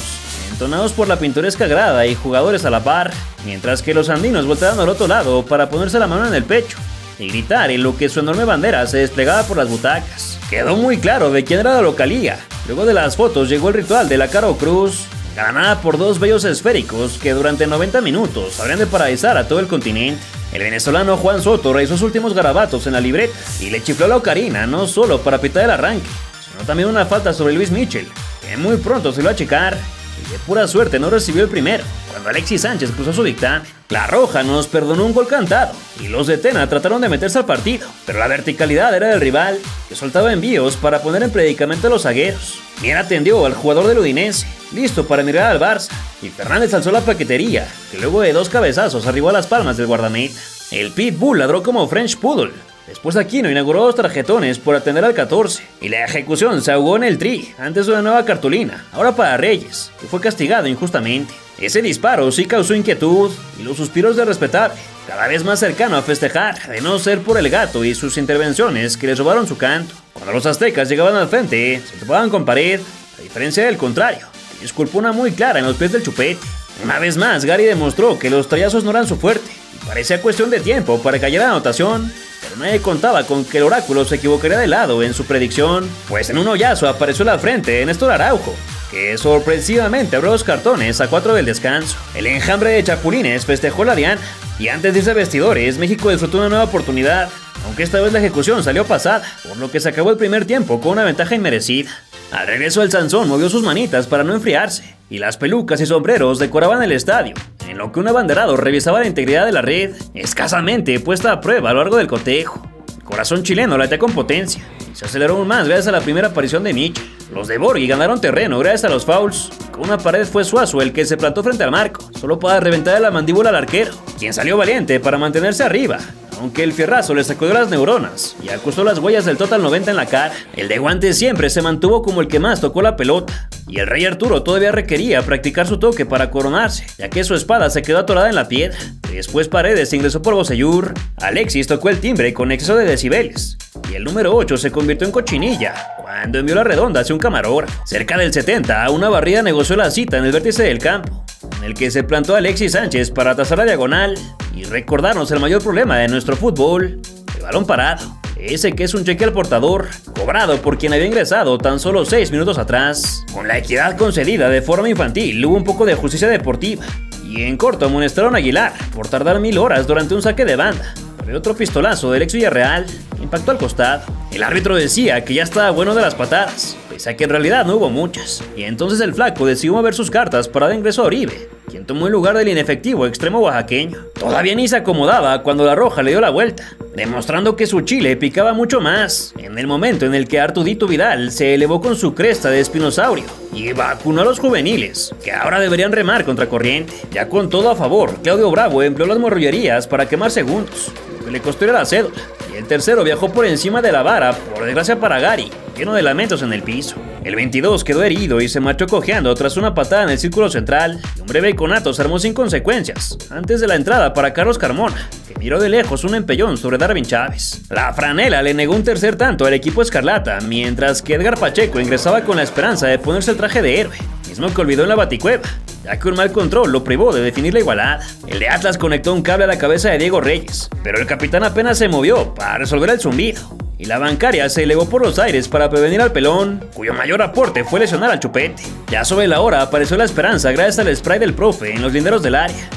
S1: entonados por la pintoresca grada y jugadores a la par, mientras que los andinos volteaban al otro lado para ponerse la mano en el pecho y gritar en lo que su enorme bandera se desplegaba por las butacas. Quedó muy claro de quién era la localía. Luego de las fotos llegó el ritual de la Caro Cruz, ganada por 2 bellos esféricos que durante 90 minutos habrían de paralizar a todo el continente. El venezolano Juan Soto realizó sus últimos garabatos en la libreta y le chifló a la ocarina no solo para pitar el arranque, sino también una falta sobre Luis Michel, que muy pronto se lo iba a checar, y de pura suerte no recibió el primero, cuando Alexis Sánchez cruzó su dictamen. La Roja nos perdonó un gol cantado, y los de Tena trataron de meterse al partido, pero la verticalidad era del rival, que soltaba envíos para poner en predicamento a los zagueros. Bien atendió al jugador del Udinese, listo para mirar al Barça, y Fernández alzó la paquetería, que luego de 2 cabezazos arribó a las palmas del guardameta. El Pitbull ladró como French Poodle. Después Aquino inauguró 2 tarjetones por atender al 14, y la ejecución se ahogó en el Tri, antes de una nueva cartulina, ahora para Reyes, que fue castigado injustamente. Ese disparo sí causó inquietud, y los suspiros de respetable, cada vez más cercano a festejar, de no ser por el gato y sus intervenciones que les robaron su canto. Cuando los aztecas llegaban al frente, se topaban con pared, a diferencia del contrario, que disculpó una muy clara en los pies del Chupete. Una vez más, Gary demostró que los trayazos no eran su fuerte, y parecía cuestión de tiempo para que cayera la anotación, pero nadie contaba con que el oráculo se equivocaría de lado en su predicción, pues en un hoyazo apareció a la frente de Néstor Araujo, que sorpresivamente abrió los cartones a 4 del descanso. El enjambre de chapulines festejó la diana, y antes de irse a vestidores, México disfrutó una nueva oportunidad, aunque esta vez la ejecución salió pasada, por lo que se acabó el primer tiempo con una ventaja inmerecida. Al regreso el Sansón movió sus manitas para no enfriarse, y las pelucas y sombreros decoraban el estadio, en lo que un abanderado revisaba la integridad de la red, escasamente puesta a prueba a lo largo del cotejo. El corazón chileno latía con potencia, y se aceleró aún más gracias a la primera aparición de Mitchell. Los de Borghi ganaron terreno gracias a los fouls. Con una pared fue Suazo el que se plantó frente al marco, solo para reventar la mandíbula al arquero, quien salió valiente para mantenerse arriba, aunque el fierrazo le sacudió las neuronas y acusó las huellas del Total 90 en la cara. El de guantes siempre se mantuvo como el que más tocó la pelota, y el Rey Arturo todavía requería practicar su toque para coronarse, ya que su espada se quedó atorada en la piedra. Después Paredes ingresó por Bocellur, Alexis tocó el timbre con exceso de decibeles, y el número 8 se convirtió en cochinilla cuando envió la redonda hacia un camarógrafo. Cerca del 70, una barrida negoció la cita en el vértice del campo, en el que se plantó Alexis Sánchez para trazar la diagonal y recordarnos el mayor problema de nuestro fútbol: el balón parado. Ese que es un cheque al portador, cobrado por quien había ingresado tan solo 6 minutos atrás. Con la equidad concedida de forma infantil, hubo un poco de justicia deportiva, y en corto amonestaron a Aguilar por tardar 1000 horas durante un saque de banda. Pero otro pistolazo del ex Villarreal impactó al costado. El árbitro decía que ya estaba bueno de las patadas, pese a que en realidad no hubo muchas, y entonces el flaco decidió mover sus cartas para dar ingreso a Oribe, quien tomó el lugar del inefectivo extremo oaxaqueño. Todavía ni se acomodaba cuando la roja le dio la vuelta, demostrando que su chile picaba mucho más, en el momento en el que Artudito Vidal se elevó con su cresta de espinosaurio y vacunó a los juveniles, que ahora deberían remar contra corriente. Ya con todo a favor, Claudio Bravo empleó las morrillerías para quemar segundos, lo que le costó la cédula, y el tercero viajó por encima de la vara, por desgracia para Gary, lleno de lamentos en el piso. El 22 quedó herido y se marchó cojeando tras una patada en el círculo central, y un breve conato se armó sin consecuencias antes de la entrada para Carlos Carmona, que miró de lejos un empellón sobre Darwin Chávez. La franela le negó un tercer tanto al equipo escarlata, mientras que Edgar Pacheco ingresaba con la esperanza de ponerse el traje de héroe, mismo que olvidó en la baticueva, ya que un mal control lo privó de definir la igualada. El de Atlas conectó un cable a la cabeza de Diego Reyes, pero el capitán apenas se movió para resolver el zumbido, y la bancaria se elevó por los aires para prevenir al pelón, cuyo mayor aporte fue lesionar al Chupete. Ya sobre la hora apareció la esperanza gracias al spray del profe en los linderos del área,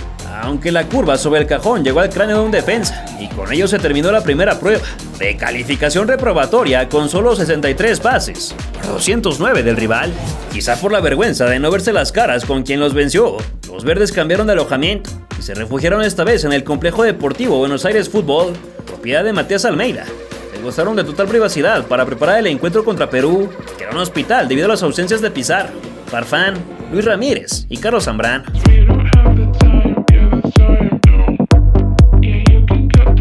S1: aunque la curva sobre el cajón llegó al cráneo de un defensa, y con ello se terminó la primera prueba, de calificación reprobatoria con solo 63 pases, por 209 del rival. Quizá por la vergüenza de no verse las caras con quien los venció, los verdes cambiaron de alojamiento y se refugiaron esta vez en el Complejo Deportivo Buenos Aires Fútbol, propiedad de Matías Almeida. Se gozaron de total privacidad para preparar el encuentro contra Perú, que era un hospital debido a las ausencias de Pizarro, Farfán, Luis Ramírez y Carlos Zambrano.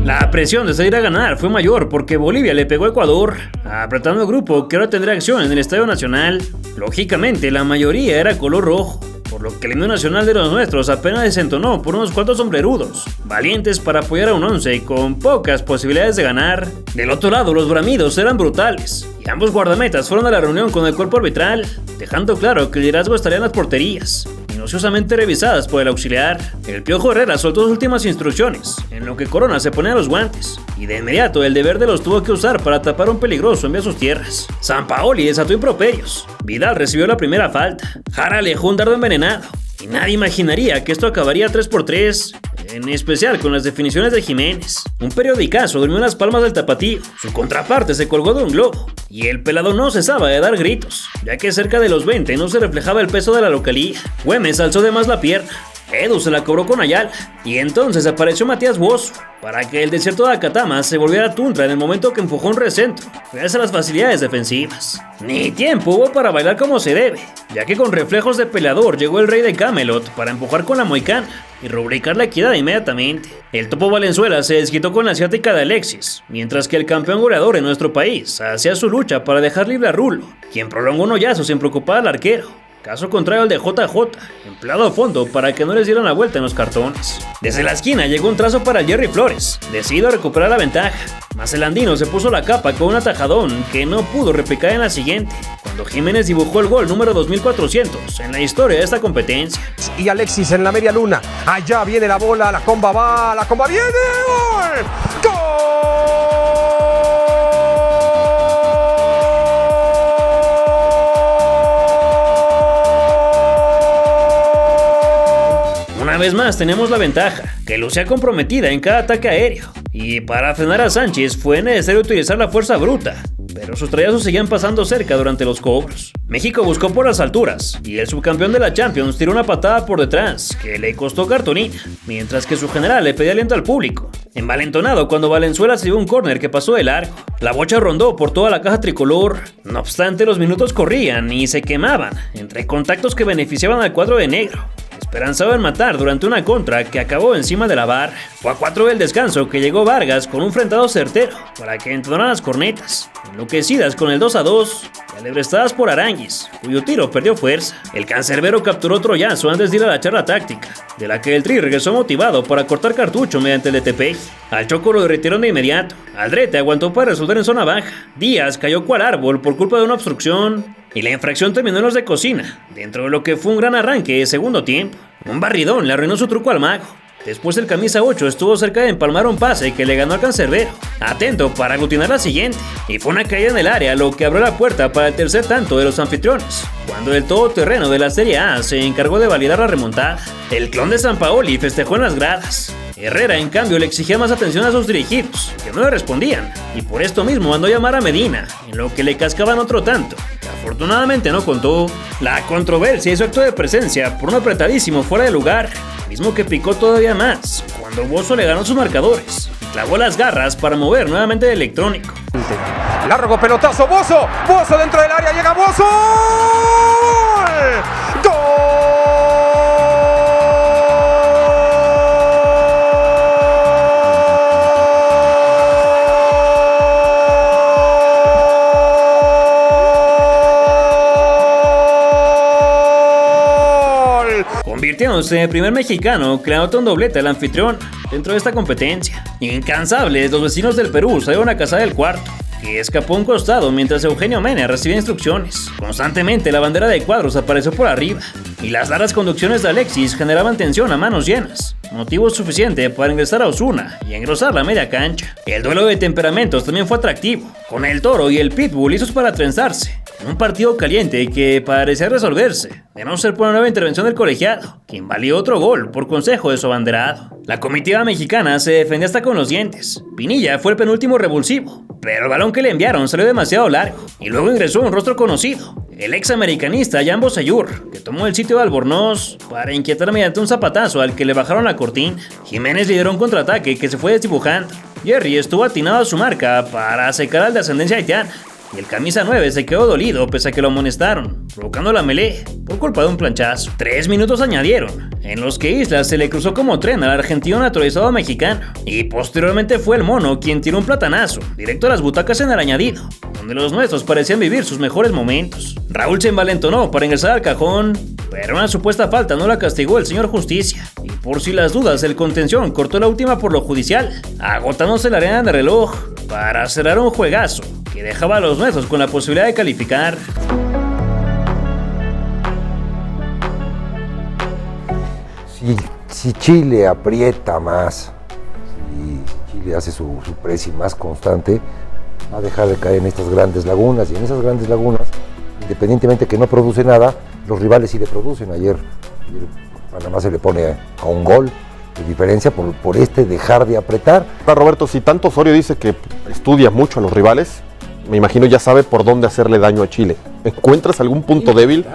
S1: La presión de salir a ganar fue mayor porque Bolivia le pegó a Ecuador, apretando el grupo que ahora tendría acción en el Estadio Nacional. Lógicamente, la mayoría era color rojo, por lo que el himno nacional de los nuestros apenas desentonó por unos cuantos sombrerudos, valientes para apoyar a un once con pocas posibilidades de ganar. Del otro lado, los bramidos eran brutales, y ambos guardametas fueron a la reunión con el cuerpo arbitral, dejando claro que el liderazgo estaría en las porterías, minuciosamente revisadas por el auxiliar. El Piojo Herrera soltó sus últimas instrucciones, en lo que Corona se ponía los guantes, y de inmediato el deber de los tuvo que usar para tapar un peligroso envío a sus tierras. Sampaoli desató improperios, Vidal recibió la primera falta, Jara alejó un dardo envenenado, y nadie imaginaría que esto acabaría 3-3, en especial con las definiciones de Jiménez. Un periodicazo durmió en las palmas del tapatío, su contraparte se colgó de un globo, y el pelado no cesaba de dar gritos, ya que cerca de los 20 no se reflejaba el peso de la localía. Güemes alzó de más la pierna, Edu se la cobró con Ayala, y entonces apareció Matías Bozo, para que el desierto de Acatama se volviera tundra en el momento que empujó un recentro, gracias a las facilidades defensivas. Ni tiempo hubo para bailar como se debe, ya que con reflejos de peleador llegó el rey de Camelot para empujar con la moicana y rubricar la equidad inmediatamente. El Topo Valenzuela se desquitó con la asiática de Alexis, mientras que el campeón goleador en nuestro país hacía su lucha para dejar libre a Rulo, quien prolongó un hoyazo sin preocupar al arquero. Caso contrario al de JJ, empleado a fondo para que no les dieran la vuelta en los cartones. Desde la esquina llegó un trazo para Jerry Flores, decidido a recuperar la ventaja. Mas el andino se puso la capa con un atajadón que no pudo replicar en la siguiente, cuando Jiménez dibujó el gol número 2400 en la historia de esta competencia.
S5: Y Alexis en la media luna, allá viene la bola, la comba va, la comba viene, ¡gol! ¡Gol!
S1: Una vez más tenemos la ventaja, que lucía comprometida en cada ataque aéreo, y para frenar a Sánchez fue necesario utilizar la fuerza bruta, pero sus trayazos seguían pasando cerca durante los cobros. México buscó por las alturas, y el subcampeón de la Champions tiró una patada por detrás, que le costó cartulina, mientras que su general le pedía aliento al público. Envalentonado cuando Valenzuela se dio un córner que pasó de largo. La bocha rondó por toda la caja tricolor. No obstante, los minutos corrían y se quemaban entre contactos que beneficiaban al cuadro de negro, esperanzado en matar durante una contra que acabó encima de la barra. Fue a 4 del descanso que llegó Vargas con un frentado certero para que entonaran las cornetas, enloquecidas con el 2-2, y alebrestadas por Aránguiz, cuyo tiro perdió fuerza. El cancerbero capturó troyazo antes de ir a la charla táctica, de la que el Tri regresó motivado para cortar cartucho mediante el DTP. Al Choco lo derritieron de inmediato. Aldrete aguantó para resolver en zona baja. Díaz cayó cual árbol por culpa de una obstrucción, y la infracción terminó en los de cocina, dentro de lo que fue un gran arranque de segundo tiempo. Un barridón le arruinó su truco al mago. Después el camisa 8 estuvo cerca de empalmar un pase que le ganó al cancerbero, atento para aglutinar la siguiente, y fue una caída en el área lo que abrió la puerta para el tercer tanto de los anfitriones, cuando el todoterreno de la Serie A se encargó de validar la remontada. El clon de Sampaoli festejó en las gradas. Herrera, en cambio, le exigía más atención a sus dirigidos, que no le respondían, y por esto mismo mandó llamar a Medina, en lo que le cascaban otro tanto, que afortunadamente no contó. La controversia hizo acto de presencia por un apretadísimo fuera de lugar, mismo que picó todavía más cuando Bozo le ganó sus marcadores y clavó las garras para mover nuevamente el electrónico.
S5: Largo pelotazo, Bozo. Bozo dentro del área, llega Bozo. ¡Gol!
S1: Convirtiéndose en el primer mexicano que le anotó un doblete al anfitrión dentro de esta competencia. Incansables, los vecinos del Perú salieron a cazar el cuarto, que escapó a un costado mientras Eugenio Mena recibía instrucciones. Constantemente la bandera de cuadros apareció por arriba, y las largas conducciones de Alexis generaban tensión a manos llenas, motivo suficiente para ingresar a Osuna y engrosar la media cancha. El duelo de temperamentos también fue atractivo, con el Toro y el Pitbull listos para trenzarse, en un partido caliente que parecía resolverse, de no ser por una nueva intervención del colegiado, quien valió otro gol por consejo de su abanderado. La comitiva mexicana se defendía hasta con los dientes. Pinilla fue el penúltimo revulsivo, pero el balón que le enviaron salió demasiado largo, y luego ingresó un rostro conocido, el ex americanista Jambo Sayur, que tomó el sitio de Albornoz para inquietar mediante un zapatazo al que le bajaron la cortina. Jiménez lideró un contraataque que se fue desdibujando. Jerry estuvo atinado a su marca para secar al de ascendencia haitiana, y el camisa 9 se quedó dolido pese a que lo amonestaron, provocando la melee por culpa de un planchazo. 3 minutos añadieron, en los que Islas se le cruzó como tren al argentino naturalizado mexicano, y posteriormente fue el Mono quien tiró un platanazo directo a las butacas en el añadido, donde los nuestros parecían vivir sus mejores momentos. Raúl se envalentonó para ingresar al cajón, pero una supuesta falta no la castigó el señor Justicia, y por si las dudas el contención cortó la última por lo judicial, agotándose la arena de reloj para cerrar un juegazo que dejaba a los nuestros con la posibilidad de calificar.
S6: Si Chile aprieta más, si Chile hace su pressing más constante, va a dejar de caer en estas grandes lagunas, y en esas grandes lagunas, independientemente que no produce nada, los rivales sí le producen. Ayer Panamá se le pone a un gol de diferencia por dejar de apretar.
S7: Roberto, si tanto Osorio dice que estudia mucho a los rivales, me imagino ya sabe por dónde hacerle daño a Chile. ¿Encuentras algún punto débil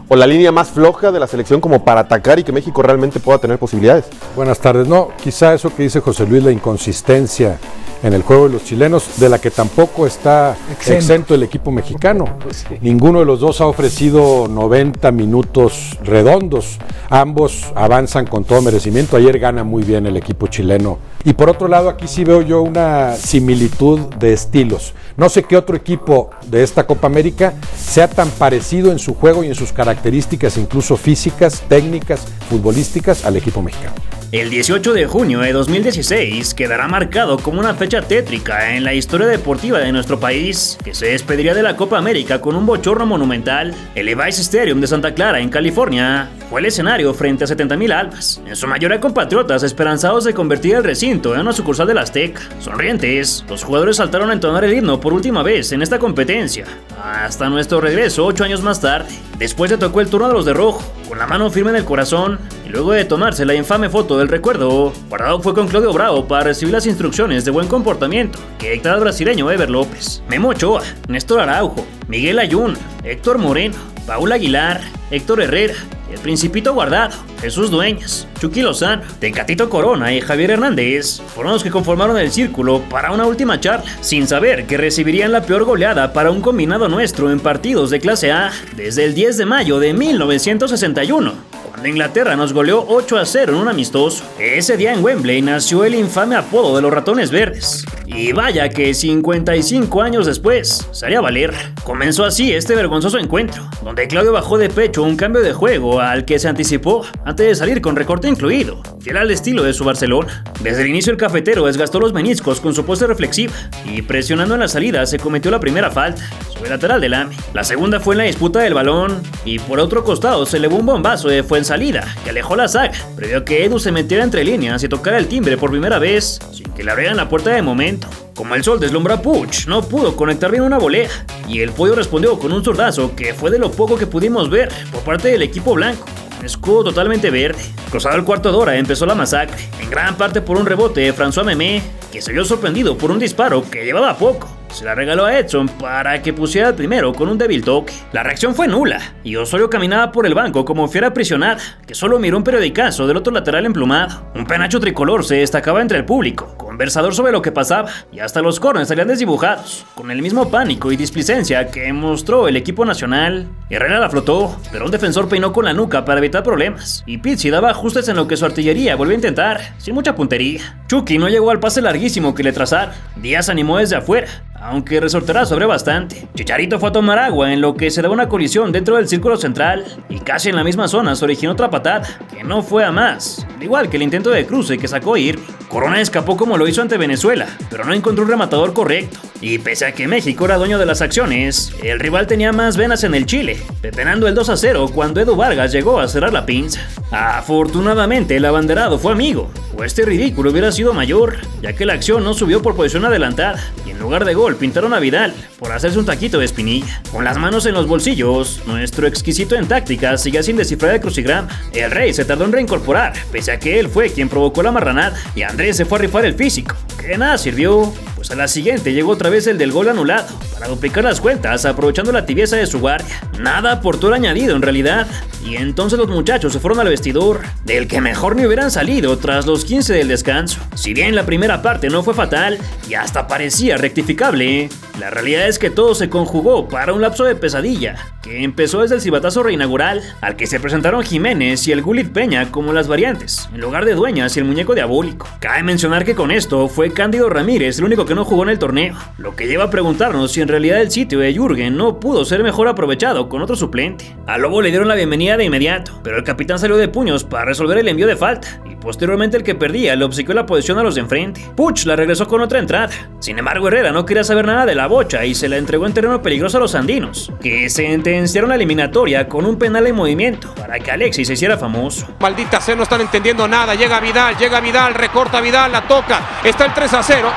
S7: o la línea más floja de la selección como para atacar y que México realmente pueda tener posibilidades?
S8: Buenas tardes. No, quizá eso que dice José Luis, la inconsistencia en el juego de los chilenos, de la que tampoco está exento el equipo mexicano. Sí. Ninguno de los dos ha ofrecido 90 minutos redondos. Ambos avanzan con todo merecimiento. Ayer gana muy bien el equipo chileno. Y por otro lado, aquí sí veo yo una similitud de estilos. No sé qué otro equipo de esta Copa América sea tan parecido en su juego y en sus características, incluso físicas, técnicas, futbolísticas, al equipo mexicano.
S1: El 18 de junio de 2016 quedará marcado como una fecha tétrica en la historia deportiva de nuestro país, que se despediría de la Copa América con un bochorno monumental. El Levi's Stadium de Santa Clara, en California, fue el escenario frente a 70,000 almas, en su mayoría compatriotas esperanzados de convertir el recinto en una sucursal del Azteca. Sonrientes, los jugadores saltaron a entonar el himno por última vez en esta competencia, hasta nuestro regreso 8 años más tarde. Después le tocó el turno de los de rojo, con la mano firme en el corazón, y luego de tomarse la infame foto del recuerdo, Guardado fue con Claudio Bravo para recibir las instrucciones de buen comportamiento que dictaba el brasileño Ever López, Memo Ochoa, Néstor Araujo, Miguel Ayun, Héctor Moreno, Paul Aguilar, Héctor Herrera, el Principito Guardado, Jesús Dueñas, Chucky Lozano, Tecatito Corona y Javier Hernández fueron los que conformaron el círculo para una última charla, sin saber que recibirían la peor goleada para un combinado nuestro en partidos de clase A desde el 10 de mayo de 1961. Cuando Inglaterra nos goleó 8-0 en un amistoso. Ese día en Wembley nació el infame apodo de los ratones verdes. Y vaya que 55 años después salía a valer. Comenzó así este vergonzoso encuentro, donde Claudio bajó de pecho un cambio de juego al que se anticipó antes de salir con recorte incluido, fiel al estilo de su Barcelona. Desde el inicio el cafetero desgastó los meniscos con su pose reflexiva y presionando en la salida se cometió la primera falta sobre el lateral del AME. La segunda fue en la disputa del balón y por otro costado se elevó un bombazo de Fuensalida que alejó la saga, previo a que Edu se metiera entre líneas y tocara el timbre por primera vez sin que le abrieran la puerta de momento. Como el sol deslumbra a Puig, no pudo conectar bien una volea y el pollo respondió con un zurdazo que fue de lo poco que pudimos ver por parte del equipo blanco. Un escudo totalmente verde. Cruzado el cuarto de hora empezó la masacre, en gran parte por un rebote de François Memé, que se vio sorprendido por un disparo que llevaba poco. Se la regaló a Edson para que pusiera el primero con un débil toque. La reacción fue nula y Osorio caminaba por el banco como fiera aprisionada, que solo miró un periodicazo del otro lateral emplumado. Un penacho tricolor se destacaba entre el público, conversador sobre lo que pasaba, y hasta los corners salían desdibujados, con el mismo pánico y displicencia que mostró el equipo nacional. Herrera la flotó, pero un defensor peinó con la nuca para evitar problemas, y Pizzi daba ajustes en lo que su artillería volvió a intentar, sin mucha puntería. Chucky no llegó al pase larguísimo que le trazaron. Díaz animó desde afuera, aunque resorterá sobre bastante. Chicharito fue a tomar agua en lo que se daba una colisión dentro del círculo central, y casi en la misma zona se originó otra patada, que no fue a más, al igual que el intento de cruce que sacó Irving. Corona escapó como lo hizo ante Venezuela, pero no encontró un rematador correcto, y pese a que México era dueño de las acciones, el rival tenía más venas en el Chile, pepenando el 2-0 cuando Edu Vargas llegó a cerrar la pinza. Afortunadamente el abanderado fue amigo, o este ridículo hubiera sido mayor, ya que la acción no subió por posición adelantada, y en lugar de gol pintaron a Vidal por hacerse un taquito de espinilla. Con las manos en los bolsillos, nuestro exquisito en táctica seguía sin descifrar el crucigrama. El Rey se tardó en reincorporar, pese a que él fue quien provocó la marranada, y Andrés se fue a rifar el físico, que nada sirvió, pues a la siguiente llegó otra vez el del gol anulado, para duplicar las cuentas aprovechando la tibieza de su guardia. Nada aportó el añadido en realidad, y entonces los muchachos se fueron al vestidor, del que mejor ni hubieran salido tras los 15 del descanso. Si bien la primera parte no fue fatal, y hasta parecía rectificable, la realidad es que todo se conjugó para un lapso de pesadilla, que empezó desde el silbatazo reinaugural, al que se presentaron Jiménez y el Gulit Peña como las variantes, en lugar de Dueñas y el muñeco diabólico. Cabe mencionar que con esto fue Cándido Ramírez el único que no jugó en el torneo, lo que lleva a preguntarnos si en realidad el sitio de Jürgen no pudo ser mejor aprovechado con otro suplente. A Lobo le dieron la bienvenida de inmediato, pero el capitán salió de puños para resolver el envío de falta, y posteriormente el que perdía le obsequió la posición a los de enfrente. Puig la regresó con otra entrada. Sin embargo, Herrera no quería saber nada de la bocha y se la entregó en terreno peligroso a los andinos, que sentenciaron la eliminatoria con un penal en movimiento para que Alexis se hiciera famoso.
S5: Maldita sea, no están entendiendo nada. Llega Vidal, recorta Vidal, la toca. Está el 3-0.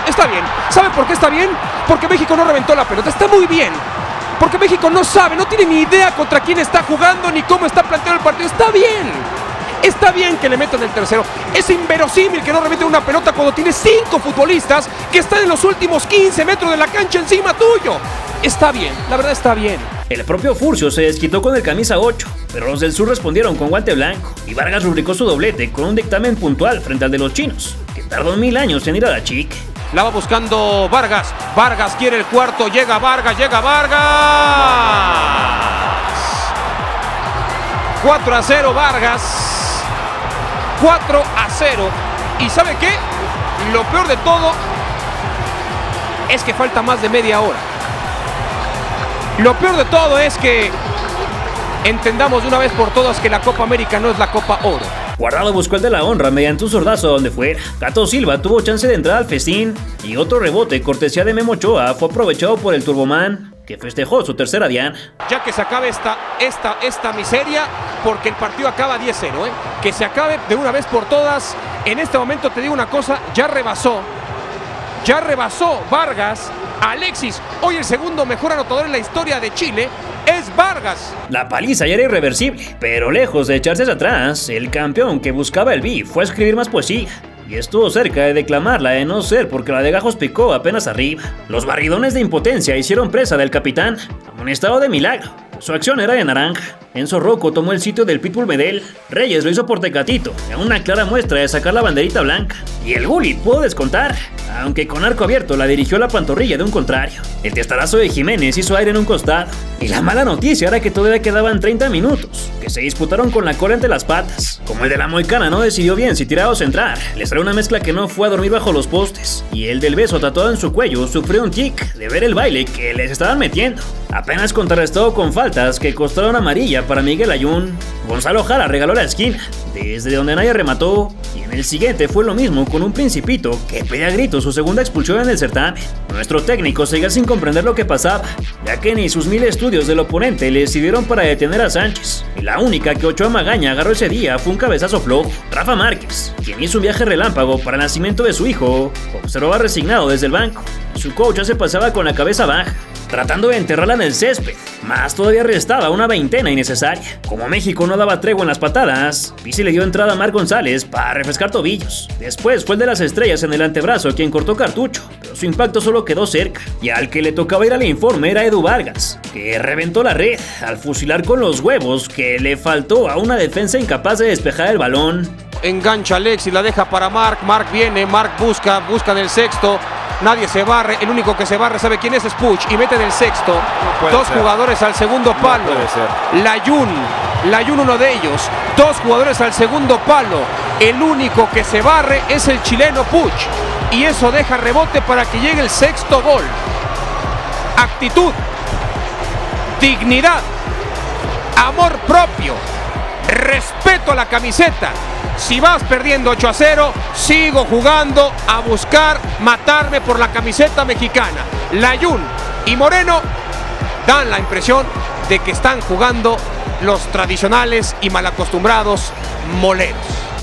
S5: Está bien. ¿Sabe por qué está bien? Porque México no reventó la pelota. Está muy bien. Porque México no sabe, no tiene ni idea contra quién está jugando ni cómo está planteado el partido. Está bien. Está bien que le metan el tercero. Es inverosímil que no remeten una pelota cuando tienes 5 futbolistas que están en los últimos 15 metros de la cancha encima tuyo. Está bien, la verdad está bien.
S1: El propio Furcio se desquitó con el camisa 8, pero los del sur respondieron con guante blanco, y Vargas rubricó su doblete con un dictamen puntual frente al de los chinos, que tardó 1000 años en ir a la chica.
S5: La va buscando Vargas. Vargas quiere el cuarto. Llega Vargas. 4-0 Vargas. 4-0. ¿Y sabe qué? Lo peor de todo es que falta más de media hora. Lo peor de todo es que entendamos de una vez por todas que la Copa América no es la Copa Oro.
S1: Guardado buscó el de la honra mediante un zurdazo donde fuera. Gato Silva tuvo chance de entrar al festín y otro rebote cortesía de Memo Ochoa fue aprovechado por el Turboman, que festejó su tercera diana.
S5: Ya que se acabe esta miseria, porque el partido acaba 10-0, que se acabe de una vez por todas. En este momento te digo una cosa, ya rebasó Vargas, Alexis, hoy el segundo mejor anotador en la historia de Chile, es Vargas.
S1: La paliza ya era irreversible, pero lejos de echarse hacia atrás, el campeón que buscaba el BIF fue a escribir más poesía. Y estuvo cerca de declamarla, de no ser porque la de Gajos picó apenas arriba. Los barridones de impotencia hicieron presa del capitán, amonestado de milagro. Su acción era de naranja. Enzo Rocco tomó el sitio del Pitbull Medel. Reyes lo hizo por Tecatito, en una clara muestra de sacar la banderita blanca. Y el Gullit pudo descontar, aunque con arco abierto la dirigió a la pantorrilla de un contrario. El testarazo de Jiménez hizo aire en un costado. Y la mala noticia era que todavía quedaban 30 minutos, que se disputaron con la cola entre las patas. Como el de la Moicana no decidió bien si tirar o centrar, le salió una mezcla que no fue a dormir bajo los postes. Y el del beso tatuado en su cuello sufrió un tic de ver el baile que les estaban metiendo. Apenas contrarrestado con faltas que costaron amarilla para Miguel Ayun, Gonzalo Jara regaló la esquina, desde donde nadie remató, y en el siguiente fue lo mismo con un Principito que pedía a gritos su segunda expulsión en el certamen. Nuestro técnico seguía sin comprender lo que pasaba, ya que ni sus 1000 estudios del oponente le sirvieron para detener a Sánchez, y la única que Ochoa Magaña agarró ese día fue un cabezazo flojo. Rafa Márquez, quien hizo un viaje relámpago para el nacimiento de su hijo, observaba resignado desde el banco, y su coach ya se pasaba con la cabeza baja, tratando de enterrarla en el césped, más todavía restaba una veintena innecesaria. Como México no daba tregua en las patadas, Pizzi le dio entrada a Marc González para refrescar tobillos. Después fue el de las estrellas en el antebrazo quien cortó cartucho, pero su impacto solo quedó cerca, y al que le tocaba ir al informe era Edu Vargas, que reventó la red al fusilar con los huevos que le faltó a una defensa incapaz de despejar el balón.
S5: Engancha Alexis, la deja para Marc. Marc viene, Marc busca en el sexto. Nadie se barre, el único que se barre sabe quién es Puig y mete en el sexto. Dos jugadores al segundo palo. Layún uno de ellos. Dos jugadores al segundo palo. El único que se barre es el chileno Puig. Y eso deja rebote para que llegue el sexto gol. Actitud, dignidad, amor propio, respeto a la camiseta. Si vas perdiendo 8-0, sigo jugando a buscar matarme por la camiseta mexicana. Layún y Moreno dan la impresión de que están jugando los tradicionales y malacostumbrados moleros.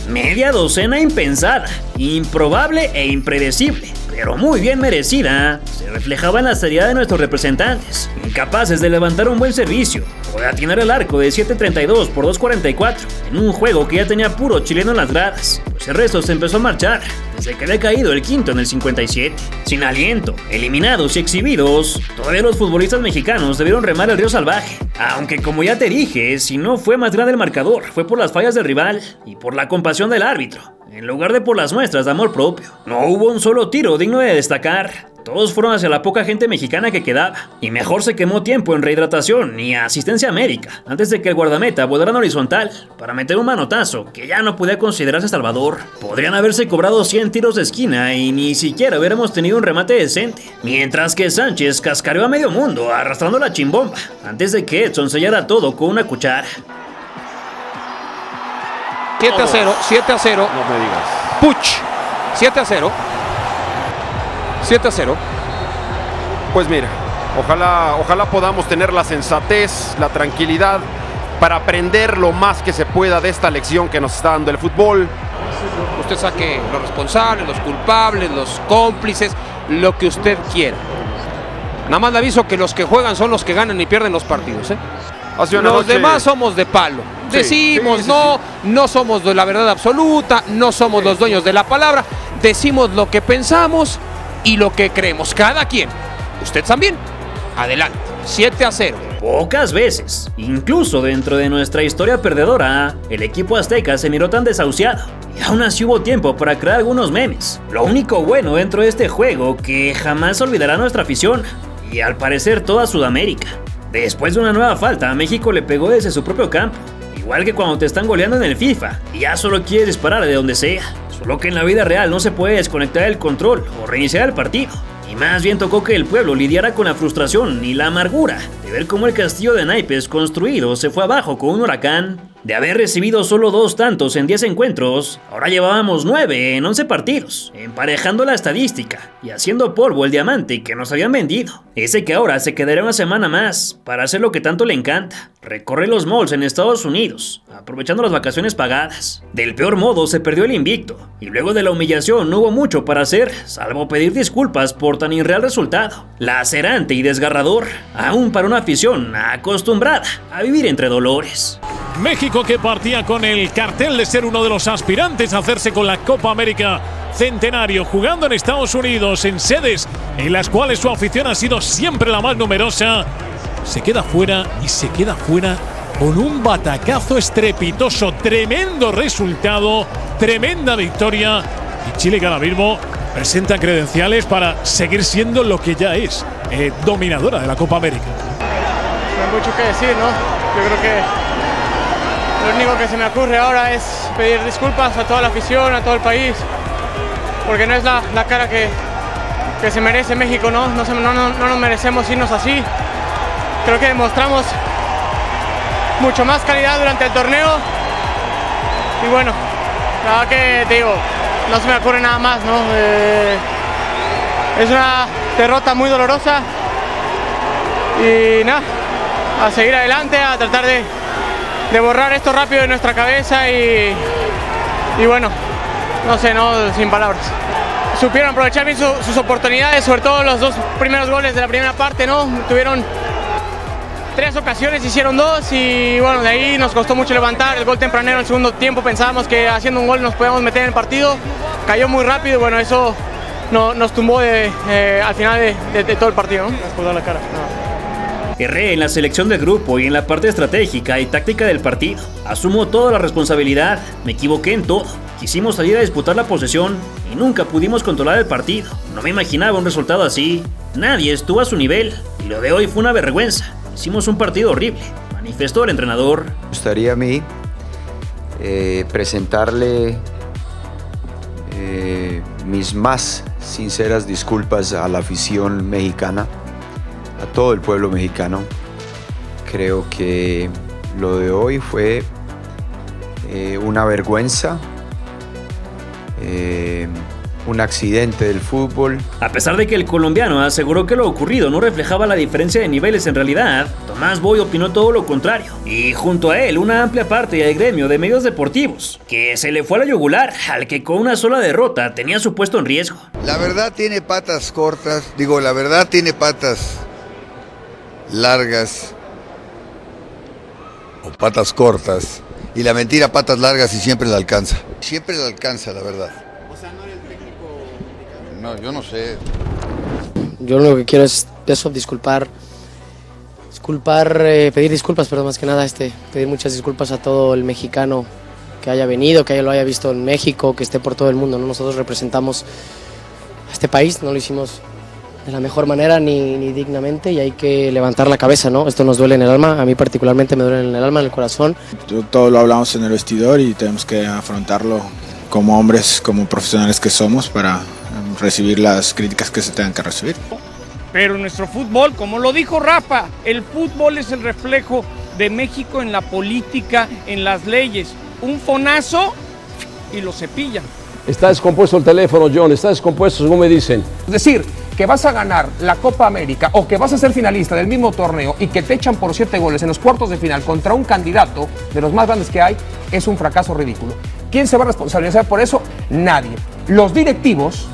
S1: Media docena impensada, improbable e impredecible, pero muy bien merecida, se reflejaba en la seriedad de nuestros representantes, incapaces de levantar un buen servicio o de atinar el arco de 7.32 por 2.44, en un juego que ya tenía puro chileno en las gradas, pues el resto se empezó a marchar, desde que había caído el quinto en el 57. Sin aliento, eliminados y exhibidos, todavía los futbolistas mexicanos debieron remar el río salvaje, aunque como ya te dije, si no fue más grande el marcador, fue por las fallas del rival y por la compasión del árbitro, en lugar de por las muestras de amor propio. No hubo un solo tiro digno de destacar. Todos fueron hacia la poca gente mexicana que quedaba, y mejor se quemó tiempo en rehidratación y asistencia médica antes de que el guardameta volara en horizontal para meter un manotazo que ya no podía considerarse salvador. Podrían haberse cobrado 100 tiros de esquina y ni siquiera hubiéramos tenido un remate decente, mientras que Sánchez cascareó a medio mundo arrastrando la chimbomba antes de que Edson sellara todo con una cuchara.
S5: 7-0.
S7: No me digas.
S5: Puig, 7-0. 7-0.
S9: Pues mira, ojalá podamos tener la sensatez, la tranquilidad para aprender lo más que se pueda de esta lección que nos está dando el fútbol.
S5: Usted saque los responsables, los culpables, los cómplices, lo que usted quiera. Nada más le aviso que los que juegan son los que ganan y pierden los partidos, ¿eh? Los demás somos de palo. Decimos no somos de la verdad absoluta, no somos los dueños de la palabra, decimos lo que pensamos y lo que creemos, cada quien. Usted también. Adelante. 7-0.
S1: Pocas veces, incluso dentro de nuestra historia perdedora, el equipo azteca se miró tan desahuciado. Y aún así hubo tiempo para crear algunos memes. Lo único bueno dentro de este juego que jamás olvidará nuestra afición, y al parecer toda Sudamérica. Después de una nueva falta, México le pegó desde su propio campo. Igual que cuando te están goleando en el FIFA y ya solo quieres disparar de donde sea. Solo que en la vida real no se puede desconectar el control o reiniciar el partido. Y más bien tocó que el pueblo lidiara con la frustración y la amargura de ver cómo el castillo de naipes construido se fue abajo con un huracán. De haber recibido solo 2 tantos en 10 encuentros, ahora llevábamos 9 en 11 partidos, emparejando la estadística y haciendo polvo el diamante que nos habían vendido. Ese que ahora se quedará una semana más para hacer lo que tanto le encanta, recorrer los malls en Estados Unidos, aprovechando las vacaciones pagadas. Del peor modo se perdió el invicto, y luego de la humillación no hubo mucho para hacer, salvo pedir disculpas por tan irreal resultado. Lacerante y desgarrador, aún para una afición acostumbrada a vivir entre dolores.
S10: México, que partía con el cartel de ser uno de los aspirantes a hacerse con la Copa América Centenario, jugando en Estados Unidos, en sedes en las cuales su afición ha sido siempre la más numerosa, se queda fuera, y se queda fuera con un batacazo estrepitoso. Tremendo resultado, tremenda victoria, y Chile que ahora mismo presenta credenciales para seguir siendo lo que ya es, dominadora de la Copa América.
S3: No hay mucho que decir, ¿no? Yo creo que lo único que se me ocurre ahora es pedir disculpas a toda la afición, a todo el país, porque no es la cara que se merece México, ¿no? No nos merecemos irnos así. Creo que demostramos mucho más calidad durante el torneo y bueno, la verdad que te digo, no se me ocurre nada más, ¿no? Es una derrota muy dolorosa y nada, a seguir adelante, a tratar de borrar esto rápido de nuestra cabeza y bueno, no sé, no, sin palabras. Supieron aprovechar bien sus oportunidades, sobre todo los 2 primeros goles de la primera parte, ¿no? Tuvieron 3 ocasiones, hicieron 2 y bueno, de ahí nos costó mucho levantar. El gol tempranero en el segundo tiempo, pensábamos que haciendo un gol nos podíamos meter en el partido, cayó muy rápido y bueno, eso nos tumbó al final de todo el partido, ¿no? Nos puso la cara. No.
S1: Erré en la selección del grupo y en la parte estratégica y táctica del partido. Asumo toda la responsabilidad, me equivoqué en todo. Quisimos salir a disputar la posesión y nunca pudimos controlar el partido. No me imaginaba un resultado así. Nadie estuvo a su nivel y lo de hoy fue una vergüenza. Hicimos un partido horrible, manifestó el entrenador.
S11: Me gustaría a mí presentarle mis más sinceras disculpas a la afición mexicana, a todo el pueblo mexicano. Creo que lo de hoy fue una vergüenza, un accidente del fútbol.
S1: A pesar de que el colombiano aseguró que lo ocurrido no reflejaba la diferencia de niveles en realidad, Tomás Boy opinó todo lo contrario. Y junto a él, una amplia parte del gremio de medios deportivos, que se le fue a la yugular al que con una sola derrota tenía su puesto en riesgo.
S12: La verdad tiene patas cortas, la verdad tiene patas largas o patas cortas, y la mentira patas largas y siempre la alcanza. Siempre la alcanza, la verdad.
S13: O sea, ¿no era el técnico?
S12: No, yo no sé.
S14: Yo lo que quiero es eso, pedir disculpas, pero más que nada pedir muchas disculpas a todo el mexicano que haya venido, que lo haya visto en México, que esté por todo el mundo, ¿no? Nosotros representamos a este país, no lo hicimos de la mejor manera ni dignamente y hay que levantar la cabeza, ¿no? Esto nos duele en el alma, a mí particularmente me duele en el alma, en el corazón.
S15: Todo lo hablamos en el vestidor y tenemos que afrontarlo como hombres, como profesionales que somos para recibir las críticas que se tengan que recibir.
S16: Pero nuestro fútbol, como lo dijo Rafa, el fútbol es el reflejo de México en la política, en las leyes. Un fonazo y lo cepillan.
S17: Está descompuesto el teléfono, John, está descompuesto según me dicen.
S5: Es decir, que vas a ganar la Copa América o que vas a ser finalista del mismo torneo y que te echan por 7 goles en los cuartos de final contra un candidato de los más grandes que hay, es un fracaso ridículo. ¿Quién se va a responsabilizar por eso? Nadie. Los directivos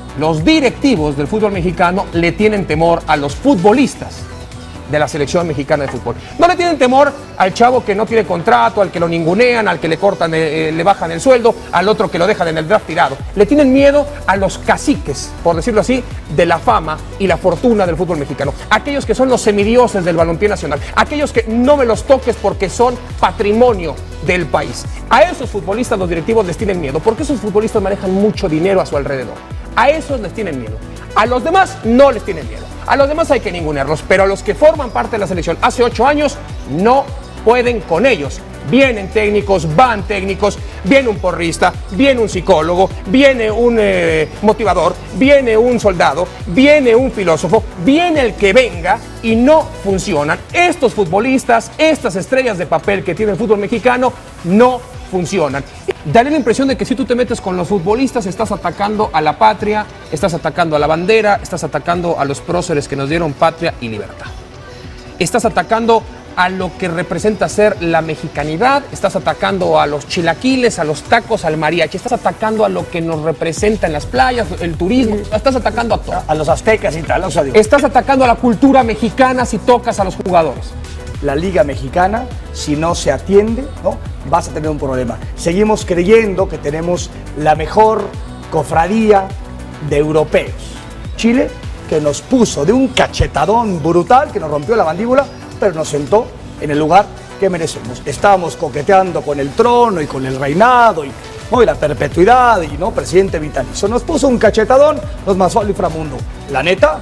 S5: del fútbol mexicano le tienen temor a los futbolistas de la selección mexicana de fútbol. No le tienen temor al chavo que no tiene contrato, al que lo ningunean, al que le cortan, le bajan el sueldo, al otro que lo dejan en el draft tirado. Le tienen miedo a los caciques, por decirlo así, de la fama y la fortuna del fútbol mexicano. Aquellos que son los semidioses del balompié nacional. Aquellos que no me los toques porque son patrimonio del país. A esos futbolistas los directivos les tienen miedo, porque esos futbolistas manejan mucho dinero a su alrededor. A esos les tienen miedo. A los demás no les tienen miedo. A los demás hay que ningunearlos, pero a los que forman parte de la selección hace 8 años no pueden con ellos. Vienen técnicos, van técnicos, viene un porrista, viene un psicólogo, viene un motivador, viene un soldado, viene un filósofo, viene el que venga y no funcionan. Estos futbolistas, estas estrellas de papel que tiene el fútbol mexicano, no funcionan. Daré la impresión de que si tú te metes con los futbolistas estás atacando a la patria, estás atacando a la bandera, estás atacando a los próceres que nos dieron patria y libertad. Estás atacando a lo que representa ser la mexicanidad, estás atacando a los chilaquiles, a los tacos, al mariachi, estás atacando a lo que nos representa en las playas, el turismo, estás atacando a todo.
S13: A los aztecas y tal, o sea, digo,
S5: estás atacando a la cultura mexicana si tocas a los jugadores.
S13: la Liga Mexicana, si no se atiende, ¿no?, vas a tener un problema. Seguimos creyendo que tenemos la mejor cofradía de europeos. Chile, que nos puso de un cachetadón brutal, que nos rompió la mandíbula, pero nos sentó en el lugar que merecemos. Estábamos coqueteando con el trono y con el reinado y la perpetuidad y no presidente vitalicio. Nos puso un cachetadón, nos masó al inframundo. La neta,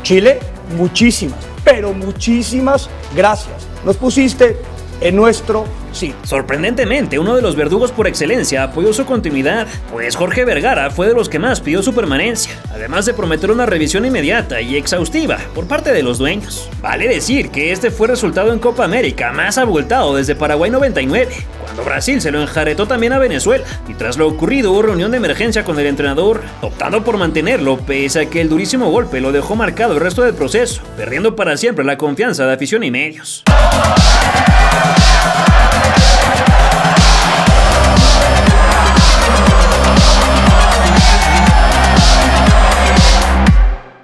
S13: Chile, muchísimas, pero muchísimas gracias. Nos pusiste en nuestro sitio.
S1: Sorprendentemente, uno de los verdugos por excelencia apoyó su continuidad, pues Jorge Vergara fue de los que más pidió su permanencia, además de prometer una revisión inmediata y exhaustiva por parte de los dueños. Vale decir que este fue el resultado en Copa América más abultado desde Paraguay 99, cuando Brasil se lo enjaretó también a Venezuela, y tras lo ocurrido hubo reunión de emergencia con el entrenador, optando por mantenerlo pese a que el durísimo golpe lo dejó marcado el resto del proceso, perdiendo para siempre la confianza de afición y medios.